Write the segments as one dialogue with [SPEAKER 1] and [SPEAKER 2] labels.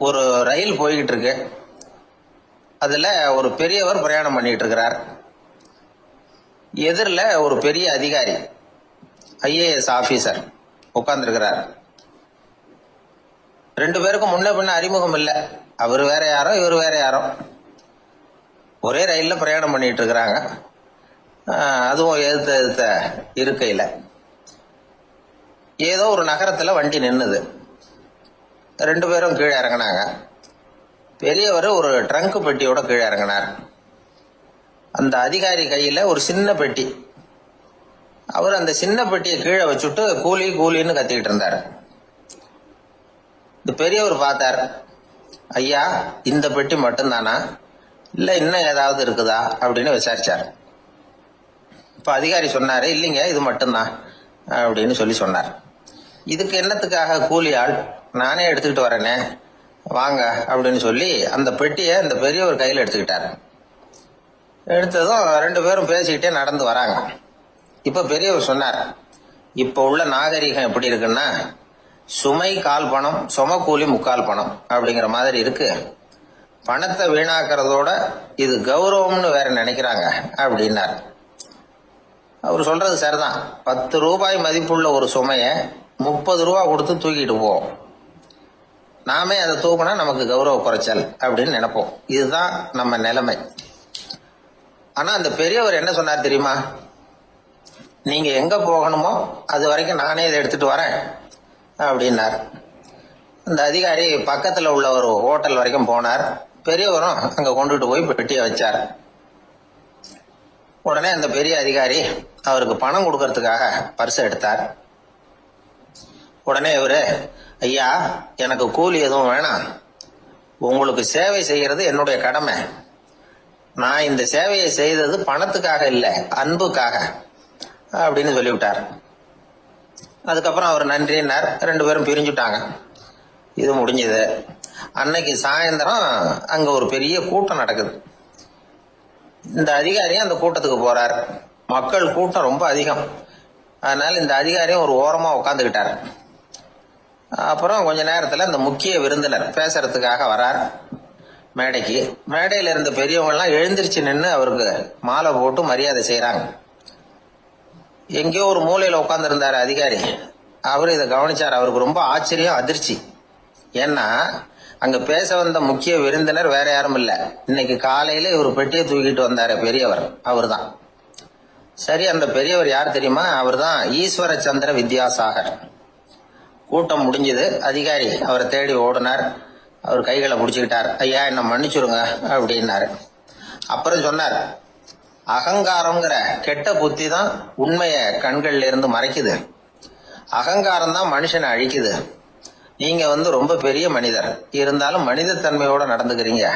[SPEAKER 1] ஒரு ரயில் போய்கிட்டு இருக்கு. அதுல ஒரு பெரியவர் பிரயாணம் பண்ணிட்டு இருக்கிறார். எதிரில் ஒரு பெரிய அதிகாரி, IAS ஆபீசர் உட்கார்ந்து இருக்கிறார். ரெண்டு பேருக்கும் முன்ன பின்ன அறிமுகம் இல்லை. அவர் வேற யாரோ, இவர் வேற யாரோ. ஒரே ரயில்ல பிரயாணம் பண்ணிட்டு இருக்கிறாங்க. அதுவும் எதிர்த்த இருக்கையில ஏதோ ஒரு நகரத்துல வண்டி நின்னுது. ரெண்டு பேரும் கீழே இறங்கினாங்க. பெரியவர் ஒரு ட்ரங்க் பெட்டியோட கீழே இறங்கினார். அந்த அதிகாரி கையில ஒரு சின்ன பெட்டி. அவர் அந்த சின்ன பெட்டியை கீழே வச்சுட்டு கூலி கூலின்னு கத்திக்கிட்டு இருந்தார். இந்த பெரியவர் பார்த்தார். ஐயா, இந்த பெட்டி மட்டும்தானா, இல்ல இன்னும் ஏதாவது இருக்குதா அப்படின்னு விசாரிச்சார். இப்ப அதிகாரி சொன்னாரு, இல்லைங்க இது மட்டும்தான் அப்படின்னு சொன்னார். இதுக்கு என்னத்துக்காக கூலி ஆள், நானே எடுத்துக்கிட்டு வரேனே, வாங்க அப்படின்னு சொல்லி அந்த பெட்டியை இந்த பெரியவர் கையில் எடுத்துக்கிட்டார். எடுத்ததும் ரெண்டு பேரும் பேசிக்கிட்டே நடந்து வராங்க. இப்ப பெரியவர் சொன்னார், இப்ப உள்ள நாகரிகம் எப்படி இருக்குன்னா, சுமை கால் பணம், சும கூலி முக்கால் பணம் அப்படிங்கிற மாதிரி இருக்கு. பணத்தை வீணாக்கிறதோட இது கௌரவம்னு வேற நினைக்கிறாங்க அப்படின்னார். அவர் சொல்றது சரிதான். 10 ரூபாய் மதிப்புள்ள ஒரு சுமைய 30 ரூபா கொடுத்து தூக்கிட்டு போவோம். நாமே அதை தூக்கினா நமக்கு கௌரவ குறைச்சல் அப்படின்னு நினைப்போம். இதுதான் நம்ம நிலைமை. ஆனா அந்த பெரியவர் என்ன சொன்னார் தெரியுமா? நீங்க எங்க போகணுமோ அது வரைக்கும் நானே இதை எடுத்துட்டு வரேன் அப்படின்னார். அந்த அதிகாரி பக்கத்துல உள்ள ஒரு ஹோட்டல் வரைக்கும் போனார். பெரியவரும் அங்க கொண்டுட்டு போய் பெட்டியை வச்சார். உடனே அந்த பெரிய அதிகாரி அவருக்கு பணம் கொடுக்கறதுக்காக பர்ஸ் எடுத்தார். உடனே இவரு, ஐயா எனக்கு கூலி எதுவும் வேணாம், உங்களுக்கு சேவை செய்யறது என்னுடைய கடமை. நான் இந்த சேவையை செய்தது பணத்துக்காக இல்ல, அன்புக்காக அப்படின்னு சொல்லிவிட்டார். அதுக்கப்புறம் அவர் நன்றினார். ரெண்டு பேரும் பிரிஞ்சுட்டாங்க. இது முடிஞ்சது. அன்னைக்கு சாயந்தரம் அங்க ஒரு பெரிய கூட்டம் நடக்குது. இந்த அதிகாரியும் அந்த கூட்டத்துக்கு போறார். மக்கள் கூட்டம் ரொம்ப அதிகம். அதனால இந்த அதிகாரியும் ஒரு ஓரமா உட்காந்துக்கிட்டார். அப்புறம் கொஞ்ச நேரத்துல இந்த முக்கிய விருந்தினர் பேசுறதுக்காக வரார் மேடைக்கு. மேடையில இருந்த பெரியவங்க எல்லாம் எழுந்திருச்சு நின்று அவருக்கு மாலை போட்டு மரியாதை செய்யறாங்க. எங்கேயோ ஒரு மூலையில உட்கார்ந்து இருந்தாரு அதிகாரி. அவரு இதை கவனிச்சார். அவருக்கு ரொம்ப ஆச்சரியம், அதிர்ச்சி. ஏன்னா அங்க பேச வந்த முக்கிய விருந்தினர் வேற யாரும் இல்ல, இன்னைக்கு காலையில இவர் பெட்டியை தூக்கிட்டு வந்தாரு பெரியவர், அவர் தான். சரி, அந்த பெரியவர் யார் தெரியுமா? அவர் தான் ஈஸ்வர சந்திர வித்யாசாகர். கூட்டம் முடிஞ்சது. அதிகாரி அவரை தேடி ஓடினார். அவர் கைகளை பிடிச்சுக்கிட்டார். ஐயா என்ன மன்னிச்சுருங்க அப்படின்னாரு. அப்புறம் சொன்னார், அகங்காரம்ங்கிற கெட்ட புத்தி தான் உண்மைய கண்கள்ல இருந்து மறைக்குது. அகங்காரம் தான் மனுஷனை அழிக்குது. நீங்க ரொம்ப பெரிய மனிதர், இருந்தாலும் மனித தன்மையோட நடந்துக்கிறீங்க.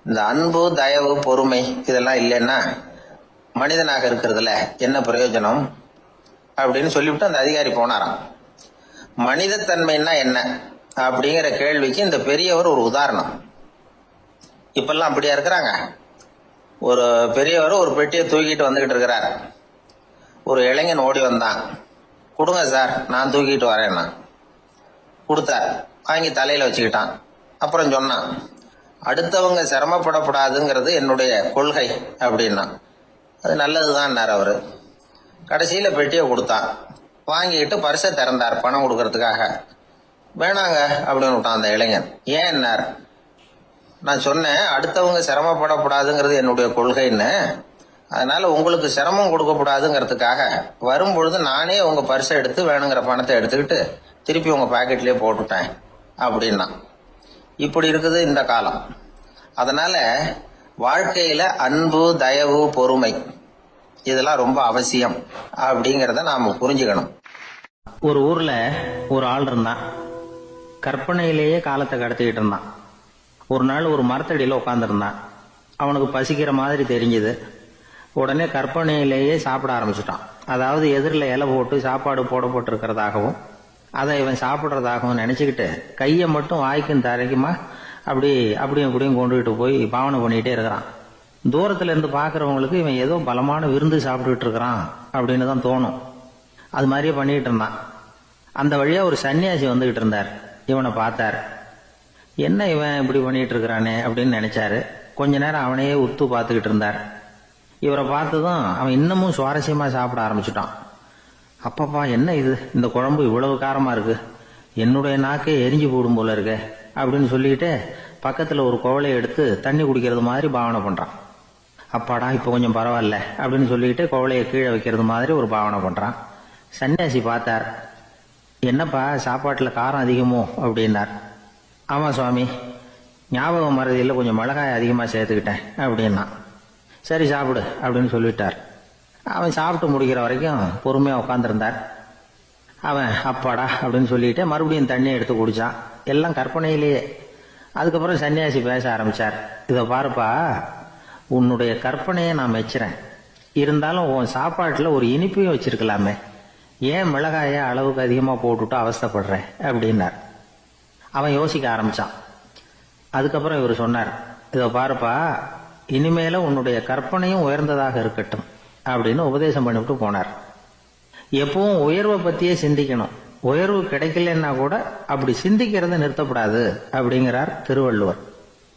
[SPEAKER 1] இந்த அன்பு, தயவு, பொறுமை இதெல்லாம் இல்லைன்னா மனிதனாக இருக்கிறதுல என்ன பிரயோஜனம் அப்படின்னு சொல்லிவிட்டு அந்த அதிகாரி போனாராம். மனித தன்மைன்னா என்ன அப்படிங்கிற கேள்விக்கு இந்த பெரியவர் ஒரு உதாரணம். இப்பெல்லாம் அப்படியா இருக்கிறாங்க? ஒரு பெரியவர் ஒரு பெட்டியை தூக்கிட்டு வந்துகிட்டு இருக்கிறார். ஒரு இளைஞன் ஓடி வந்தான். கொடுங்க சார், நான் தூக்கிட்டு வரேன்னா. கொடுத்தார். வாங்கி தலையில வச்சுக்கிட்டான். அப்புறம் சொன்னான், அடுத்தவங்க சிரமப்படக்கூடாதுங்கிறது என்னுடைய கொள்கை அப்படின்னா. அது நல்லதுதான் அவரு. கடைசியில பெட்டியை கொடுத்தான். வாங்கிட்டு பரிசை திறந்தார் பணம் கொடுக்கறதுக்காக. வேணாங்க அப்படின்னு விட்டான் அந்த இளைஞன். ஏன்? நான் சொன்னேன் அடுத்தவங்க சிரமப்படக்கூடாதுங்கிறது என்னுடைய கொள்கைன்னு. அதனால உங்களுக்கு சிரமம் கொடுக்கக்கூடாதுங்கிறதுக்காக வரும்பொழுது நானே உங்க பரிசை எடுத்து வேணுங்கிற பணத்தை எடுத்துக்கிட்டு திருப்பி உங்க பாக்கெட்லயே போட்டுட்டேன் அப்படின்னா. இப்படி இருக்குது இந்த காலம். அதனால வாழ்க்கையில அன்பு, தயவு, பொறுமை இதெல்லாம் ரொம்ப அவசியம் அப்படிங்கறத நாம புரிஞ்சுக்கணும்.
[SPEAKER 2] ஒரு ஊர்ல ஒரு ஆள் இருந்தான். கற்பனையிலேயே காலத்தை கடத்திக்கிட்டு இருந்தான். ஒரு நாள் ஒரு மரத்தடியில உட்காந்துருந்தான். அவனுக்கு பசிக்கிற மாதிரி தெரிஞ்சது. உடனே கற்பனையிலேயே சாப்பிட ஆரம்பிச்சுட்டான். அதாவது எதிரில் இலை போட்டு சாப்பாடு போடப்பட்டிருக்கிறதாகவும் அதை இவன் சாப்பிட்றதாகவும் நினைச்சுக்கிட்டு கையை மட்டும் வாய்க்கும் தரைக்குமா அப்படியும் இப்படியும் கொண்டுகிட்டு போய் பாவனை பண்ணிக்கிட்டே இருக்கிறான். தூரத்துல இருந்து பாக்குறவங்களுக்கு இவன் ஏதோ பலமான விருந்து சாப்பிட்டுட்டு இருக்கிறான் அப்படின்னு தான் தோணும். அது மாதிரியே பண்ணிக்கிட்டு இருந்தான். அந்த வழியா ஒரு சன்னியாசி வந்துகிட்டு இருந்தார். இவனை பார்த்தார். என்ன இவன் இப்படி பண்ணிட்டு இருக்கிறானே அப்படின்னு நினைச்சாரு. கொஞ்ச நேரம் அவனையே உத்து பார்த்துக்கிட்டு இருந்தார். இவரை பார்த்ததும் அவன் இன்னமும் சுவாரஸ்யமா சாப்பிட ஆரம்பிச்சுட்டான். அப்பப்பா என்ன இது, இந்த குழம்பு இவ்வளவு காரமா இருக்கு, என்னுடைய நாக்கே எரிஞ்சு போடும் போல இருக்கு அப்படின்னு சொல்லிட்டு பக்கத்துல ஒரு குவளையை எடுத்து தண்ணி குடிக்கிறது மாதிரி பாவனை பண்றான். அப்பாடா இப்ப கொஞ்சம் பரவாயில்ல அப்படின்னு சொல்லிட்டு குவளையை கீழே வைக்கிறது மாதிரி ஒரு பாவனை பண்றான். சன்னியாசி பார்த்தார். என்னப்பா சாப்பாட்டுல காரம் அதிகமோ அப்படின்னார். ஆமா சுவாமி, ஞாபகம் மறதியில் கொஞ்சம் மிளகாய் அதிகமா சேர்த்துக்கிட்டேன் அப்படின்னா. சரி சாப்பிடு அப்படின்னு சொல்லிட்டார். அவன் சாப்பிட்டு முடிக்கிற வரைக்கும் பொறுமையா உட்காந்துருந்தார். அவன் அப்பாடா அப்படின்னு சொல்லிட்டு மறுபடியும் தண்ணியை எடுத்து குடிச்சான். எல்லாம் கற்பனையிலேயே. அதுக்கப்புறம் சன்னியாசி பேச ஆரம்பிச்சார். இதை பாருப்பா, உன்னுடைய கற்பனையை நான் மெச்சுறேன். இருந்தாலும் உன் சாப்பாட்டுல ஒரு இனிப்பையும் வச்சிருக்கலாமே, ஏன் மிளகாய அளவுக்கு அதிகமா போட்டுட்டு அவஸ்தைப்படுற அப்படின்னார். அவன் யோசிக்க ஆரம்பிச்சான். அதுக்கப்புறம் இவர் சொன்னார், இதை பாருப்பா, இனிமேல உன்னுடைய கற்பனையும் உயர்ந்ததாக இருக்கட்டும் அப்படின்னு உபதேசம் பண்ணிவிட்டு போனார். எப்பவும் உயர்வை பத்தியே சிந்திக்கணும். உயர்வு கிடைக்கலன்னா கூட அப்படி சிந்திக்கிறத நிறுத்தப்படாது அப்படிங்கிறார் திருவள்ளுவர்.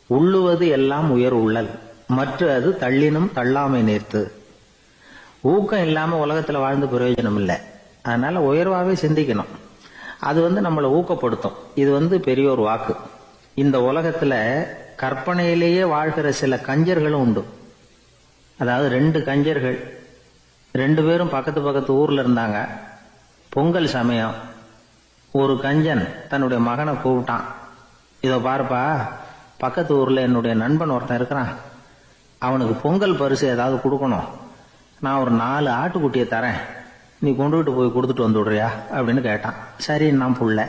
[SPEAKER 2] உள்ளுவது எல்லாம் உயர் உள்ளல், மற்ற அது தள்ளினும் தள்ளாமை நேர்த்து. ஊக்கம் இல்லாம உலகத்துல வாழ்ந்து பிரயோஜனம் இல்லை. அதனால உயர்வாவே சிந்திக்கணும். அது நம்மளை ஊக்கப்படுத்தும். இது பெரியோர் வாக்கு. இந்த உலகத்துல கற்பனையிலேயே வாழ்கிற சில கஞ்சர்களும் உண்டு. அதாவது 2 கஞ்சர்கள் 2 பேரும் பக்கத்து பக்கத்து ஊர்ல இருந்தாங்க. பொங்கல் சமயம். ஒரு கஞ்சன் தன்னுடைய மகனை கூப்பிட்டான். இதோ பாருப்பா, பக்கத்து ஊர்ல என்னுடைய நண்பன் ஒருத்தன் இருக்கிறான், அவனுக்கு பொங்கல் பரிசு ஏதாவது கொடுக்கணும். நான் ஒரு 4 ஆட்டுக்குட்டியை தரேன், நீ கொண்டுகிட்டு போய் கொடுத்துட்டு வந்து விடுறியா அப்படின்னு கேட்டான். சரி நான் புள்ள,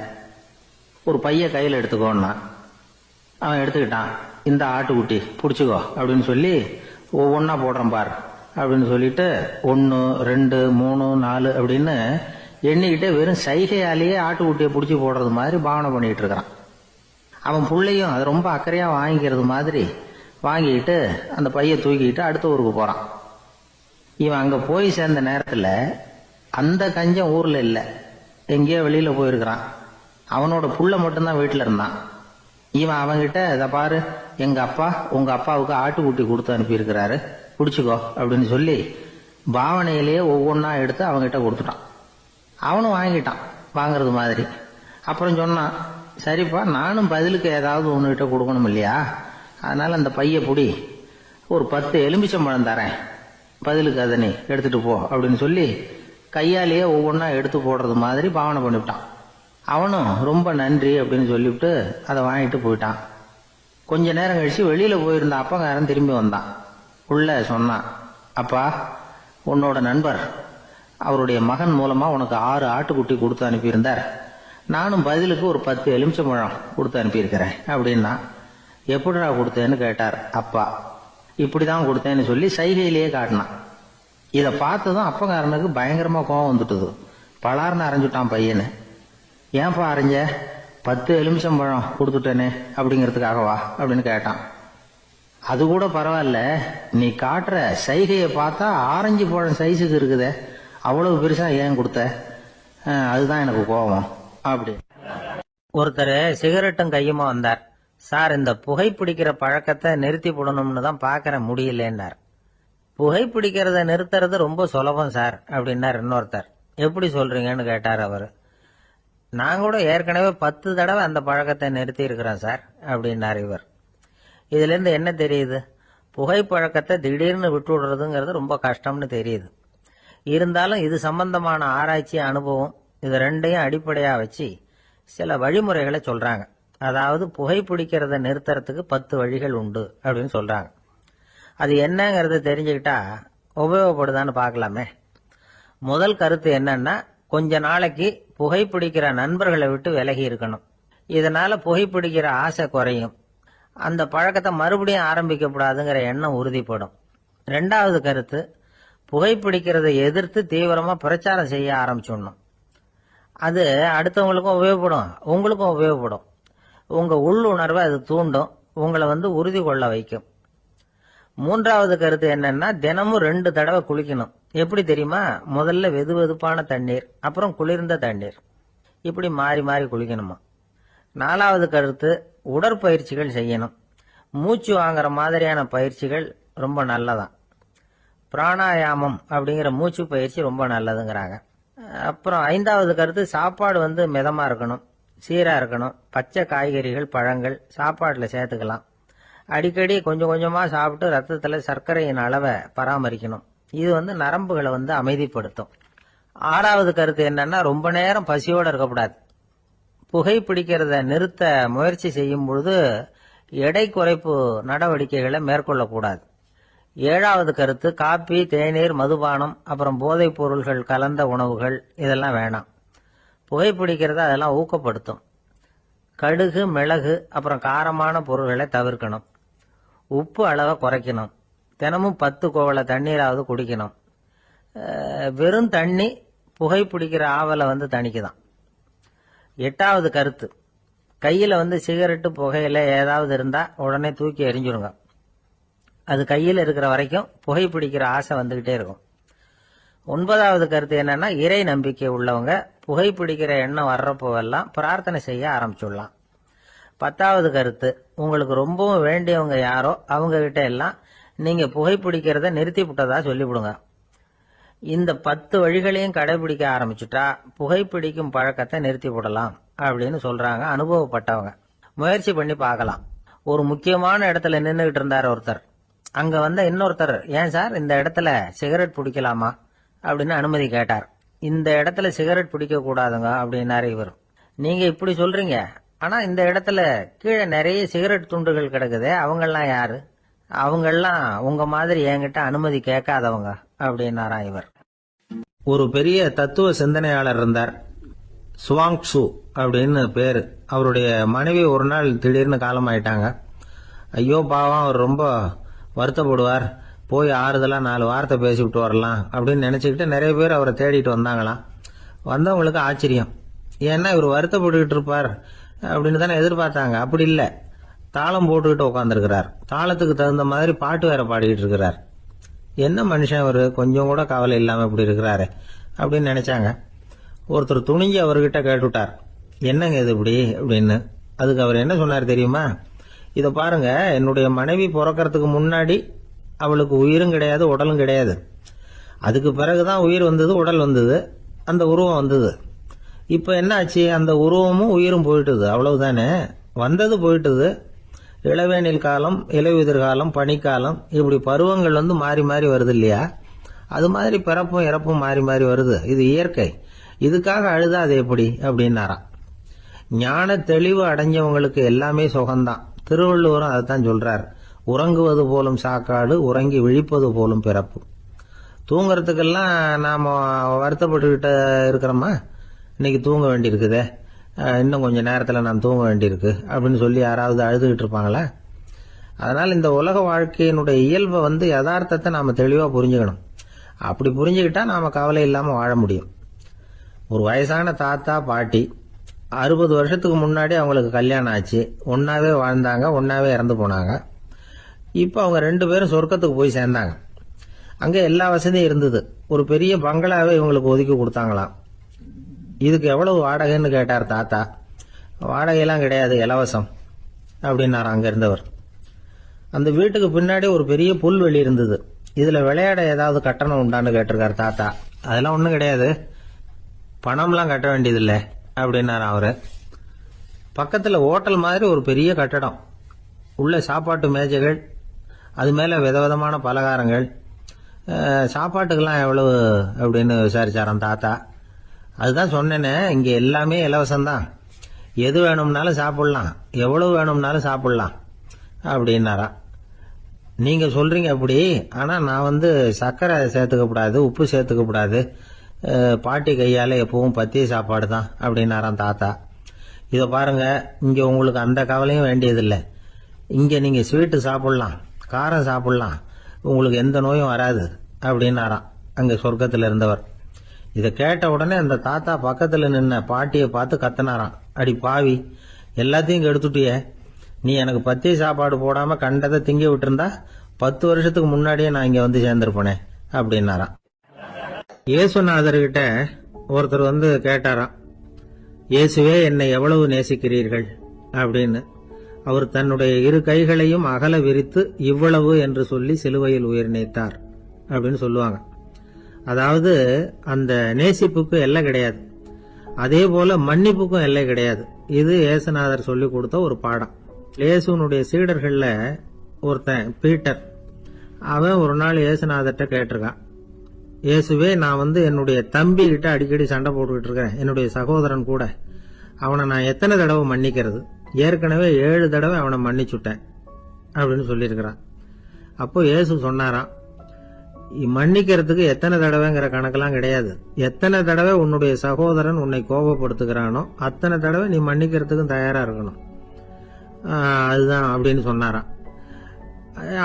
[SPEAKER 2] ஒரு பைய கையில் எடுத்துக்கோன்னா. அவன் எடுத்துக்கிட்டான். இந்த ஆட்டுக்குட்டி பிடிச்சிக்கோ அப்படின்னு சொல்லி ஒவ்வொன்னா போடுறேன் பார் அப்படின்னு சொல்லிட்டு 1 2 3 4 அப்படின்னு எண்ணிக்கிட்டே வெறும் சைகையாலேயே ஆட்டுக்குட்டியை பிடிச்சி போடுறது மாதிரி பாவனை பண்ணிட்டு இருக்கிறான். அவன் பிள்ளையும் அது ரொம்ப அக்கறையா வாங்கிக்கிறது மாதிரி வாங்கிக்கிட்டு அந்த பைய தூக்கிக்கிட்டு அடுத்த ஊருக்கு போறான். இவன் அங்க போய் சேர்ந்த நேரத்துல அந்த கஞ்சன் ஊர்ல இல்ல, எங்கேயோ வெளியில போயிருக்கிறான். அவனோட புள்ள மட்டும்தான் வீட்டுல இருந்தான். இவன் அவங்கிட்ட, இதை பாரு, எங்க அப்பா உங்க அப்பாவுக்கு ஆட்டுக்குட்டி கொடுத்து அனுப்பியிருக்கிறாரு, பிடிச்சிக்கோ அப்படின்னு சொல்லி பாவனையிலேயே ஒவ்வொன்னா எடுத்து அவங்கிட்ட கொடுத்துட்டான். அவனும் வாங்கிட்டான் வாங்கறது மாதிரி. அப்புறம் சொன்னான், சரிப்பா நானும் பதிலுக்கு ஏதாவது ஒன்னுகிட்ட கொடுக்கணும் இல்லையா, அதனால அந்த பைய புடி, ஒரு 10 எலுமிச்சம்பழம் தரேன், பதிலுக்கு அதை நீ எடுத்துட்டு போ அப்படின்னு சொல்லி கையாலேயே ஒவ்வொன்னா எடுத்து போடுறது மாதிரி பாவனை பண்ணிவிட்டான். அவனும் ரொம்ப நன்றி அப்படின்னு சொல்லிவிட்டு அதை வாங்கிட்டு போயிட்டான். கொஞ்ச நேரம் கழிச்சு வெளியில போயிருந்த அப்பங்காரன் திரும்பி வந்தான். உள்ள சொன்னான், அப்பா உன்னோட நண்பர் அவருடைய மகன் மூலமா உனக்கு 6 ஆட்டுக்குட்டி கொடுத்து அனுப்பியிருந்தார், நானும் பதிலுக்கு ஒரு 10 எலுமிச்சம்பழம் கொடுத்து அனுப்பியிருக்கிறேன் அப்படின்னா. எப்படிடா கொடுத்தேன்னு கேட்டார் அப்பா. இப்படிதான் கொடுத்தேன்னு சொல்லி சைகையிலேயே காட்டினான். இதை பார்த்ததும் அப்பங்காரனுக்கு பயங்கரமா கோபம் வந்துட்டுது. பலார்னு அரைஞ்சுட்டான் பையனு. ஏன்பா அரைஞ்ச, 10 எலுமிச்சம்பழம் கொடுத்துட்டேனே அப்படிங்கிறதுக்காகவா அப்படின்னு கேட்டான். அது கூட பரவாயில்ல, நீ காட்டுற சைகையை பார்த்தா ஆரஞ்சு பழம் சைஸுக்கு இருக்குதே, அவ்வளவு பெருசா ஏன் கொடுத்த, அதுதான் எனக்கு கோபம் அப்படி. ஒருத்தர் சிகரெட்டும் கையுமா வந்தார். சார், இந்த புகைப்பிடிக்கிற பழக்கத்தை நிறுத்தி போடணும்னு தான் பாக்கிற முடியலன்னார். புகைப்பிடிக்கிறத நிறுத்துறது ரொம்ப சுலபம் சார் அப்படின்னார் இன்னொருத்தர். எப்படி சொல்றீங்கன்னு கேட்டார் அவரு. நான் கூட ஏற்கனவே 10 தடவை அந்த பழக்கத்தை நிறுத்தி இருக்கிறேன் சார் அப்படின்னார் இவர். இதுல இருந்து என்ன தெரியுது, புகைப்பழக்கத்தை திடீர்னு விட்டு விடுறதுங்கிறது ரொம்ப கஷ்டம்னு தெரியுது. இருந்தாலும் இது சம்பந்தமான ஆராய்ச்சி, அனுபவம், இது 2ஐயும் அடிப்படையா வச்சு சில வழிமுறைகளை சொல்றாங்க. அதாவது புகைப்பிடிக்கிறத நிறுத்துறதுக்கு 10 வழிகள் உண்டு அப்படின்னு சொல்றாங்க. அது என்னங்கிறது தெரிஞ்சுக்கிட்டா உபயோகப்படுதான்னு பார்க்கலாமே. முதல் கருத்து என்னன்னா, கொஞ்ச நாளைக்கு புகைப்பிடிக்கிற நண்பர்களை விட்டு விலகி இருக்கணும். இதனால புகைப்பிடிக்கிற ஆசை குறையும். அந்த பழக்கத்தை மறுபடியும் ஆரம்பிக்கப்படாதுங்கிற எண்ணம் உறுதிப்படும். 2வது கருத்து, புகைப்பிடிக்கிறதை எதிர்த்து தீவிரமா பிரச்சாரம் செய்ய ஆரம்பிச்சிடணும். அது அடுத்தவங்களுக்கும் உபயோகப்படும், உங்களுக்கும் உபயோகப்படும். உங்க உள்ளுணர்வை அது தூண்டும், உங்களை உறுதி கொள்ள வைக்கும். 3வது கருத்து என்னன்னா, தினமும் 2 தடவை குளிக்கணும். எப்படி தெரியுமா, முதல்ல வெது வெதுப்பான தண்ணீர், அப்புறம் குளிர்ந்த தண்ணீர், இப்படி மாறி மாறி குளிக்கணுமா. 4வது கருத்து, உடற்பயிற்சிகள் செய்யணும். மூச்சு வாங்குற மாதிரியான பயிற்சிகள் ரொம்ப நல்லதான். பிராணாயாமம் அப்படிங்கிற மூச்சு பயிற்சி ரொம்ப நல்லதுங்கிறாங்க. அப்புறம் 5வது கருத்து, சாப்பாடு மிதமா இருக்கணும், சீரா இருக்கணும். பச்சை காய்கறிகள், பழங்கள் சாப்பாட்டில் சேர்த்துக்கலாம். அடிக்கடி கொஞ்சம் கொஞ்சமா சாப்பிட்டு ரத்தத்தில் சர்க்கரையின் அளவை பராமரிக்கணும். இது நரம்புகளை அமைதிப்படுத்தும். 6வது கருத்து என்னன்னா, ரொம்ப நேரம் பசியோடு இருக்கக்கூடாது. புகைப்பிடிக்கிறத நிறுத்த முயற்சி செய்யும் பொழுது எடை குறைப்பு நடவடிக்கைகளை மேற்கொள்ளக்கூடாது. 7வது கருத்து, காப்பி, தேநீர், மதுபானம், அப்புறம் போதைப் பொருள்கள் கலந்த உணவுகள் இதெல்லாம் வேணாம். புகைப்பிடிக்கிறத அதெல்லாம் ஊக்கப்படுத்தும். கடுகு, மிளகு, அப்புறம் காரமான பொருள்களை தவிர்க்கணும். உப்பு அளவை குறைக்கணும். தினமும் 10 கோவள தண்ணீராவது குடிக்கணும். வெறும் தண்ணி புகைப்பிடிக்கிற ஆவலை தணிக்குதான். 8வது கருத்து, கையில் சிகரெட்டு, புகையில ஏதாவது இருந்தா உடனே தூக்கி எறிஞ்சிருங்க. அது கையில் இருக்கிற வரைக்கும் புகைப்பிடிக்கிற ஆசை வந்துகிட்டே இருக்கும். 9வது கருத்து என்னன்னா, இறை நம்பிக்கை உள்ளவங்க புகைப்பிடிக்கிற எண்ணம் வர்றப்போவெல்லாம் பிரார்த்தனை செய்ய ஆரம்பிச்சுடலாம். 10வது கருத்து, உங்களுக்கு ரொம்பவும் வேண்டியவங்க யாரோ அவங்க கிட்ட எல்லாம் நீங்க புகைப்பிடிக்கிறத நிறுத்தி விட்டதா சொல்லிவிடுங்க. இந்த 10 வழிகளையும் கடைபிடிக்க ஆரம்பிச்சுட்டா புகைப்பிடிக்கும் பழக்கத்தை நிறுத்தி விடலாம் அப்படின்னு சொல்றாங்க அனுபவப்பட்டவங்க. முயற்சி பண்ணி பார்க்கலாம். ஒரு முக்கியமான இடத்துல நின்றுகிட்டு இருந்தார் ஒருத்தர். அங்க இன்னொருத்தர், ஏன் சார் இந்த இடத்துல சிகரெட் பிடிக்கலாமா அப்படின்னு அனுமதி கேட்டார். இந்த இடத்துல சிகரெட் பிடிக்க கூடாதுங்க அப்படின்னாரு இவர். நீங்க இப்படி சொல்றீங்க, ஆனா இந்த இடத்துல கீழே நிறைய சிகரெட் துண்டுகள் கிடக்குதே, அவங்கெல்லாம் யாரு? அவங்கெல்லாம் உங்க மாதிரி என்கிட்ட அனுமதி கேட்காதவங்க அப்படின்னாரா இவர். ஒரு பெரிய தத்துவ சிந்தனையாளர் இருந்தார், சுவாங் சு அப்படின்னு பேரு. அவருடைய மனைவி ஒரு நாள் திடீர்னு காலமாயிட்டாங்க. ஐயோ பாவம், அவர் ரொம்ப வருத்தப்படுவார், போய் ஆறுதலா 4 வார்த்தை பேசிவிட்டு வரலாம் அப்படின்னு நினைச்சுக்கிட்டு நிறைய பேர் அவரை தேடிட்டு வந்தாங்களாம். வந்தவங்களுக்கு ஆச்சரியம், ஏன்னா இவர் வருத்தப்பட்டுக்கிட்டு இருப்பார் அப்படின்னு தானே எதிர்பார்த்தாங்க. அப்படி இல்லை, தாளம் போட்டுக்கிட்டு உட்காந்துருக்கிறார். தாளத்துக்கு தகுந்த மாதிரி பாட்டு வேற பாடிக்கிட்டு இருக்கிறார். என்ன மனுஷன் அவர், கொஞ்சம் கூட கவலை இல்லாம இப்படி இருக்கிறாரு அப்படின்னு நினைச்சாங்க. ஒருத்தர் துணிஞ்சு அவர்கிட்ட கேட்டுட்டார், என்னங்க இது இப்படி அப்படின்னு. அதுக்கு அவர் என்ன சொன்னார் தெரியுமா? இதை பாருங்க, என்னுடைய மனைவி பிறக்கிறதுக்கு முன்னாடி அவளுக்கு உயிரும் கிடையாது, உடலும் கிடையாது. அதுக்கு பிறகுதான் உயிர் வந்தது, உடல் வந்தது, அந்த உருவம் வந்தது. இப்ப என்ன ஆச்சு? அந்த உருவமும் உயிரும் போயிட்டுது, அவ்வளவுதானே. வந்தது போயிட்டுது. இளவேனில் காலம், இலையுதிர் காலம், பனிக்காலம், இப்படி பருவங்கள் மாறி மாறி வருது இல்லையா? அது மாதிரி பிறப்பும் இறப்பும் மாறி மாறி வருது. இது இயற்கை. இதுக்காக அழுதா அது எப்படி அப்படின்னாராம். ஞான தெளிவு அடைஞ்சவங்களுக்கு எல்லாமே சுகம்தான். திருவள்ளுவரும் அதைத்தான் சொல்றார், உறங்குவது போலும் சாக்காடு, உறங்கி விழிப்பது போலும் பிறப்பு. தூங்கறதுக்கெல்லாம் நாம வருத்தப்பட்டுக்கிட்ட இருக்கிறோமா? இன்னைக்கு தூங்க வேண்டியிருக்குதே, இன்னும் கொஞ்சம் நேரத்தில் நான் தூங்க வேண்டியிருக்கு அப்படின்னு சொல்லி யாராவது அழுதுகிட்டு இருப்பாங்களா? அதனால் இந்த உலக வாழ்க்கையினுடைய இயல்பை யதார்த்தத்தை நாம தெளிவாக புரிஞ்சுக்கணும். அப்படி புரிஞ்சுக்கிட்டா நாம கவலை இல்லாமல் வாழ முடியும். ஒரு வயசான தாத்தா பாட்டி 60 வருஷத்துக்கு முன்னாடி அவங்களுக்கு கல்யாணம் ஆச்சு. ஒன்னாவே வாழ்ந்தாங்க, ஒன்னாவே இறந்து போனாங்க. இப்போ அவங்க 2 பேரும் சொர்க்கத்துக்கு போய் சேர்ந்தாங்க. அங்கே எல்லா வசதியும் இருந்தது. ஒரு பெரிய பங்களாவே இவங்களுக்கு ஒதுக்கி கொடுத்தாங்களாம். இதுக்கு எவ்வளவு வாடகைன்னு கேட்டார் தாத்தா. வாடகையெல்லாம் கிடையாது, இலவசம் அப்படின்னார் அங்க இருந்தவர். அந்த வீட்டுக்கு பின்னாடி ஒரு பெரிய புல்வெளி இருந்தது. இதுல விளையாட ஏதாவது கட்டணம் உண்டான்னு கேட்டிருக்காரு தாத்தா. அதெல்லாம் ஒண்ணும் கிடையாது, பணம்லாம் கட்ட வேண்டியதில்லை அப்படின்னாரு அவரு. பக்கத்துல ஹோட்டல் மாதிரி ஒரு பெரிய கட்டடம், உள்ள சாப்பாட்டு மேஜைகள், அது மேல விதவிதமான பலகாரங்கள். சாப்பாட்டுக்கெல்லாம் எவ்வளவு அப்படின்னு விசாரிச்சாராம் தாத்தா. அதுதான் சொன்னேனே, இங்க எல்லாமே இலவசம்தான், எது வேணும்னாலும் சாப்பிடலாம், எவ்வளவு வேணும்னாலும் சாப்பிடலாம் அப்படின்னாராம். நீங்க சொல்றீங்க அப்படி, ஆனா நான் சர்க்கரை சேர்த்துக்க கூடாது, உப்பு சேர்த்துக்க கூடாது, பாட்டி கையால எப்பவும் பத்திய சாப்பாடு தான் அப்படின்னாராம் தாத்தா. இதை பாருங்க, இங்க உங்களுக்கு அந்த கவலையும் வேண்டியதில்லை. இங்க நீங்க ஸ்வீட்டு சாப்பிடலாம், காரம் சாப்பிடலாம், உங்களுக்கு எந்த நோயும் வராது அப்படின்னாராம் அங்க சொர்க்கத்துல இருந்தவர். இதை கேட்ட உடனே அந்த தாத்தா பக்கத்துல நின்ன பாட்டியை பார்த்து கத்தினாராம், அடி பாவி, எல்லாத்தையும் கெடுத்துட்டிய, நீ எனக்கு பத்திய சாப்பாடு போடாம கண்டதை திங்க விட்டுருந்தா 10 வருஷத்துக்கு முன்னாடியே நான் இங்க சேர்ந்திருப்பேனே அப்படின்னாராம். இயேசுநாதர்கிட்ட ஒருத்தர் கேட்டாராம், இயேசுவே என்னை எவ்வளவு நேசிக்கிறீர்கள் அப்படின்னு. அவர் தன்னுடைய இரு கைகளையும் அகல விரித்து இவ்வளவு என்று சொல்லி சிலுவையில் உயிர் நீத்தார் அப்படின்னு சொல்லுவாங்க. அதாவது அந்த நேசிப்புக்கு எல்லை கிடையாது, அதே போல மன்னிப்புக்கும் எல்லை கிடையாது. இது இயேசுநாதர் சொல்லி கொடுத்த ஒரு பாடம். இயேசுனுடைய சீடர்கள்ல ஒருத்தன் பீட்டர், அவன் ஒரு நாள் இயேசுநாதர்கிட்ட கேட்டிருக்கான், இயேசுவே, நான் என்னுடைய தம்பி கிட்ட அடிக்கடி சண்டை போட்டுக்கிட்டு இருக்கிறேன், என்னுடைய சகோதரன் கூட. அவனை நான் எத்தனை தடவை மன்னிக்கிறது? ஏற்கனவே 7 தடவை அவனை மன்னிச்சுட்டேன் அப்படின்னு சொல்லியிருக்கிறான். அப்போ இயேசு சொன்னாராம், மன்னிக்கிறதுக்கு எத்தனை தடவைங்கிற கணக்கெல்லாம் கிடையாது. எத்தனை தடவை உன்னுடைய சகோதரன் உன்னை கோபப்படுத்துகிறானோ அத்தனை தடவை நீ மன்னிக்கிறதுக்கும் தயாரா இருக்கணும், அதுதான் அப்படின்னு சொன்னாராம்.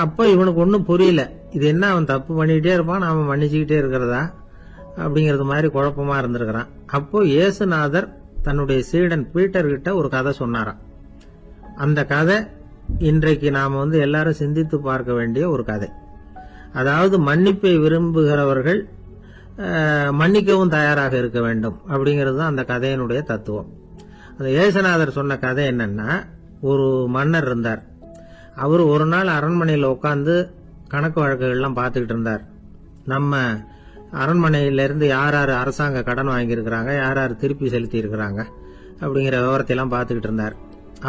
[SPEAKER 2] அப்ப இவனுக்கு ஒன்னும் புரியல, இது என்ன அவன் தப்பு பண்ணிக்கிட்டே இருப்பான், நாம மன்னிச்சுக்கிட்டே இருக்கிறதா அப்படிங்கறது மாதிரி குழப்பமா இருந்திருக்கிறான். அப்போ இயேசுநாதர் தன்னுடைய சீடன் பீட்டர் கிட்ட ஒரு கதை சொன்னாராம். அந்த கதை இன்றைக்கு நாம எல்லாரும் சிந்தித்து பார்க்க வேண்டிய ஒரு கதை. அதாவது மன்னிப்பை விரும்புகிறவர்கள் மன்னிக்கவும் தயாராக இருக்க வேண்டும் அப்படிங்கிறது தான் அந்த கதையினுடைய தத்துவம். அந்த இயேசுநாதர் சொன்ன கதை என்னன்னா, ஒரு மன்னர் இருந்தார். அவர் ஒரு நாள் அரண்மனையில் உட்கார்ந்து கணக்கு வழக்குகள்லாம் பார்த்துக்கிட்டு இருந்தார். நம்ம அரண்மனையிலிருந்து யார் யார் அரசாங்க கடன் வாங்கியிருக்கிறாங்க, யார் யார் திருப்பி செலுத்தி இருக்கிறாங்க அப்படிங்கிற விவரத்தையெல்லாம் பார்த்துக்கிட்டு இருந்தார்.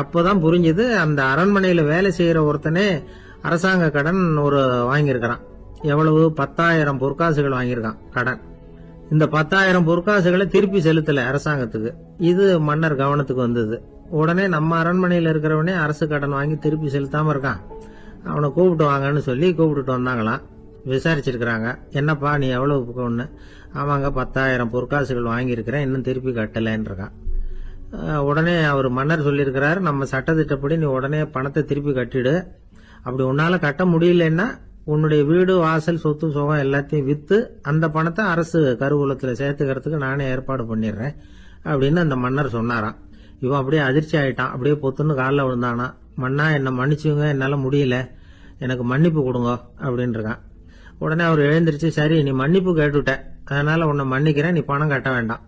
[SPEAKER 2] அப்போதான் புரிஞ்சது, அந்த அரண்மனையில வேலை செய்யற ஒருத்தனே அரசாங்க கடன் ஒரு வாங்கியிருக்கிறான். எவ்வளவு? 10,000 பொற்காசுகள் வாங்கியிருக்கான் கடன். இந்த 10,000 பொற்காசுகளை திருப்பி செலுத்தல அரசாங்கத்துக்கு. இது மன்னர் கவனத்துக்கு வந்தது. உடனே நம்ம அரண்மனையில இருக்கிறவனே அரசு கடன் வாங்கி திருப்பி செலுத்தாம இருக்கான், அவனை கூப்பிட்டு வாங்கன்னு சொல்லி கூப்பிட்டுட்டு வந்தாங்களாம். விசாரிச்சிருக்கிறாங்க, என்னப்பா நீ எவ்வளவு ஒண்ணு? ஆமாங்க, 10,000 பொற்காசுகள் வாங்கியிருக்கிறேன், இன்னும் திருப்பி கட்டலன்னு இருக்கான். உடனே அவர் மன்னர் சொல்லியிருக்கிறாரு, நம்ம சட்டத்திட்டப்படி நீ உடனே பணத்தை திருப்பி கட்டிடு. அப்படி உன்னால கட்ட முடியலன்னா உன்னுடைய வீடு வாசல் சொத்து சுகம் எல்லாத்தையும் வித்து அந்த பணத்தை அரசு கருவூலத்துல சேர்த்துக்கிறதுக்கு நானே ஏற்பாடு பண்ணிடுறேன் அப்படின்னு அந்த மன்னர் சொன்னாராம். இவன் அப்படியே அதிர்ச்சி ஆயிட்டான், அப்படியே பொத்துன்னு காலில் விழுந்தானா. மன்னா, என்ன மன்னிச்சுங்க, என்னால முடியல, எனக்கு மன்னிப்பு கொடுங்க அப்படின்னு இருக்கான். உடனே அவர் எழுந்திருச்சு, சரி நீ மன்னிப்பு கேட்டுட்ட, அதனால உன்னை மன்னிக்கிறேன், நீ பணம் கட்ட வேண்டாம்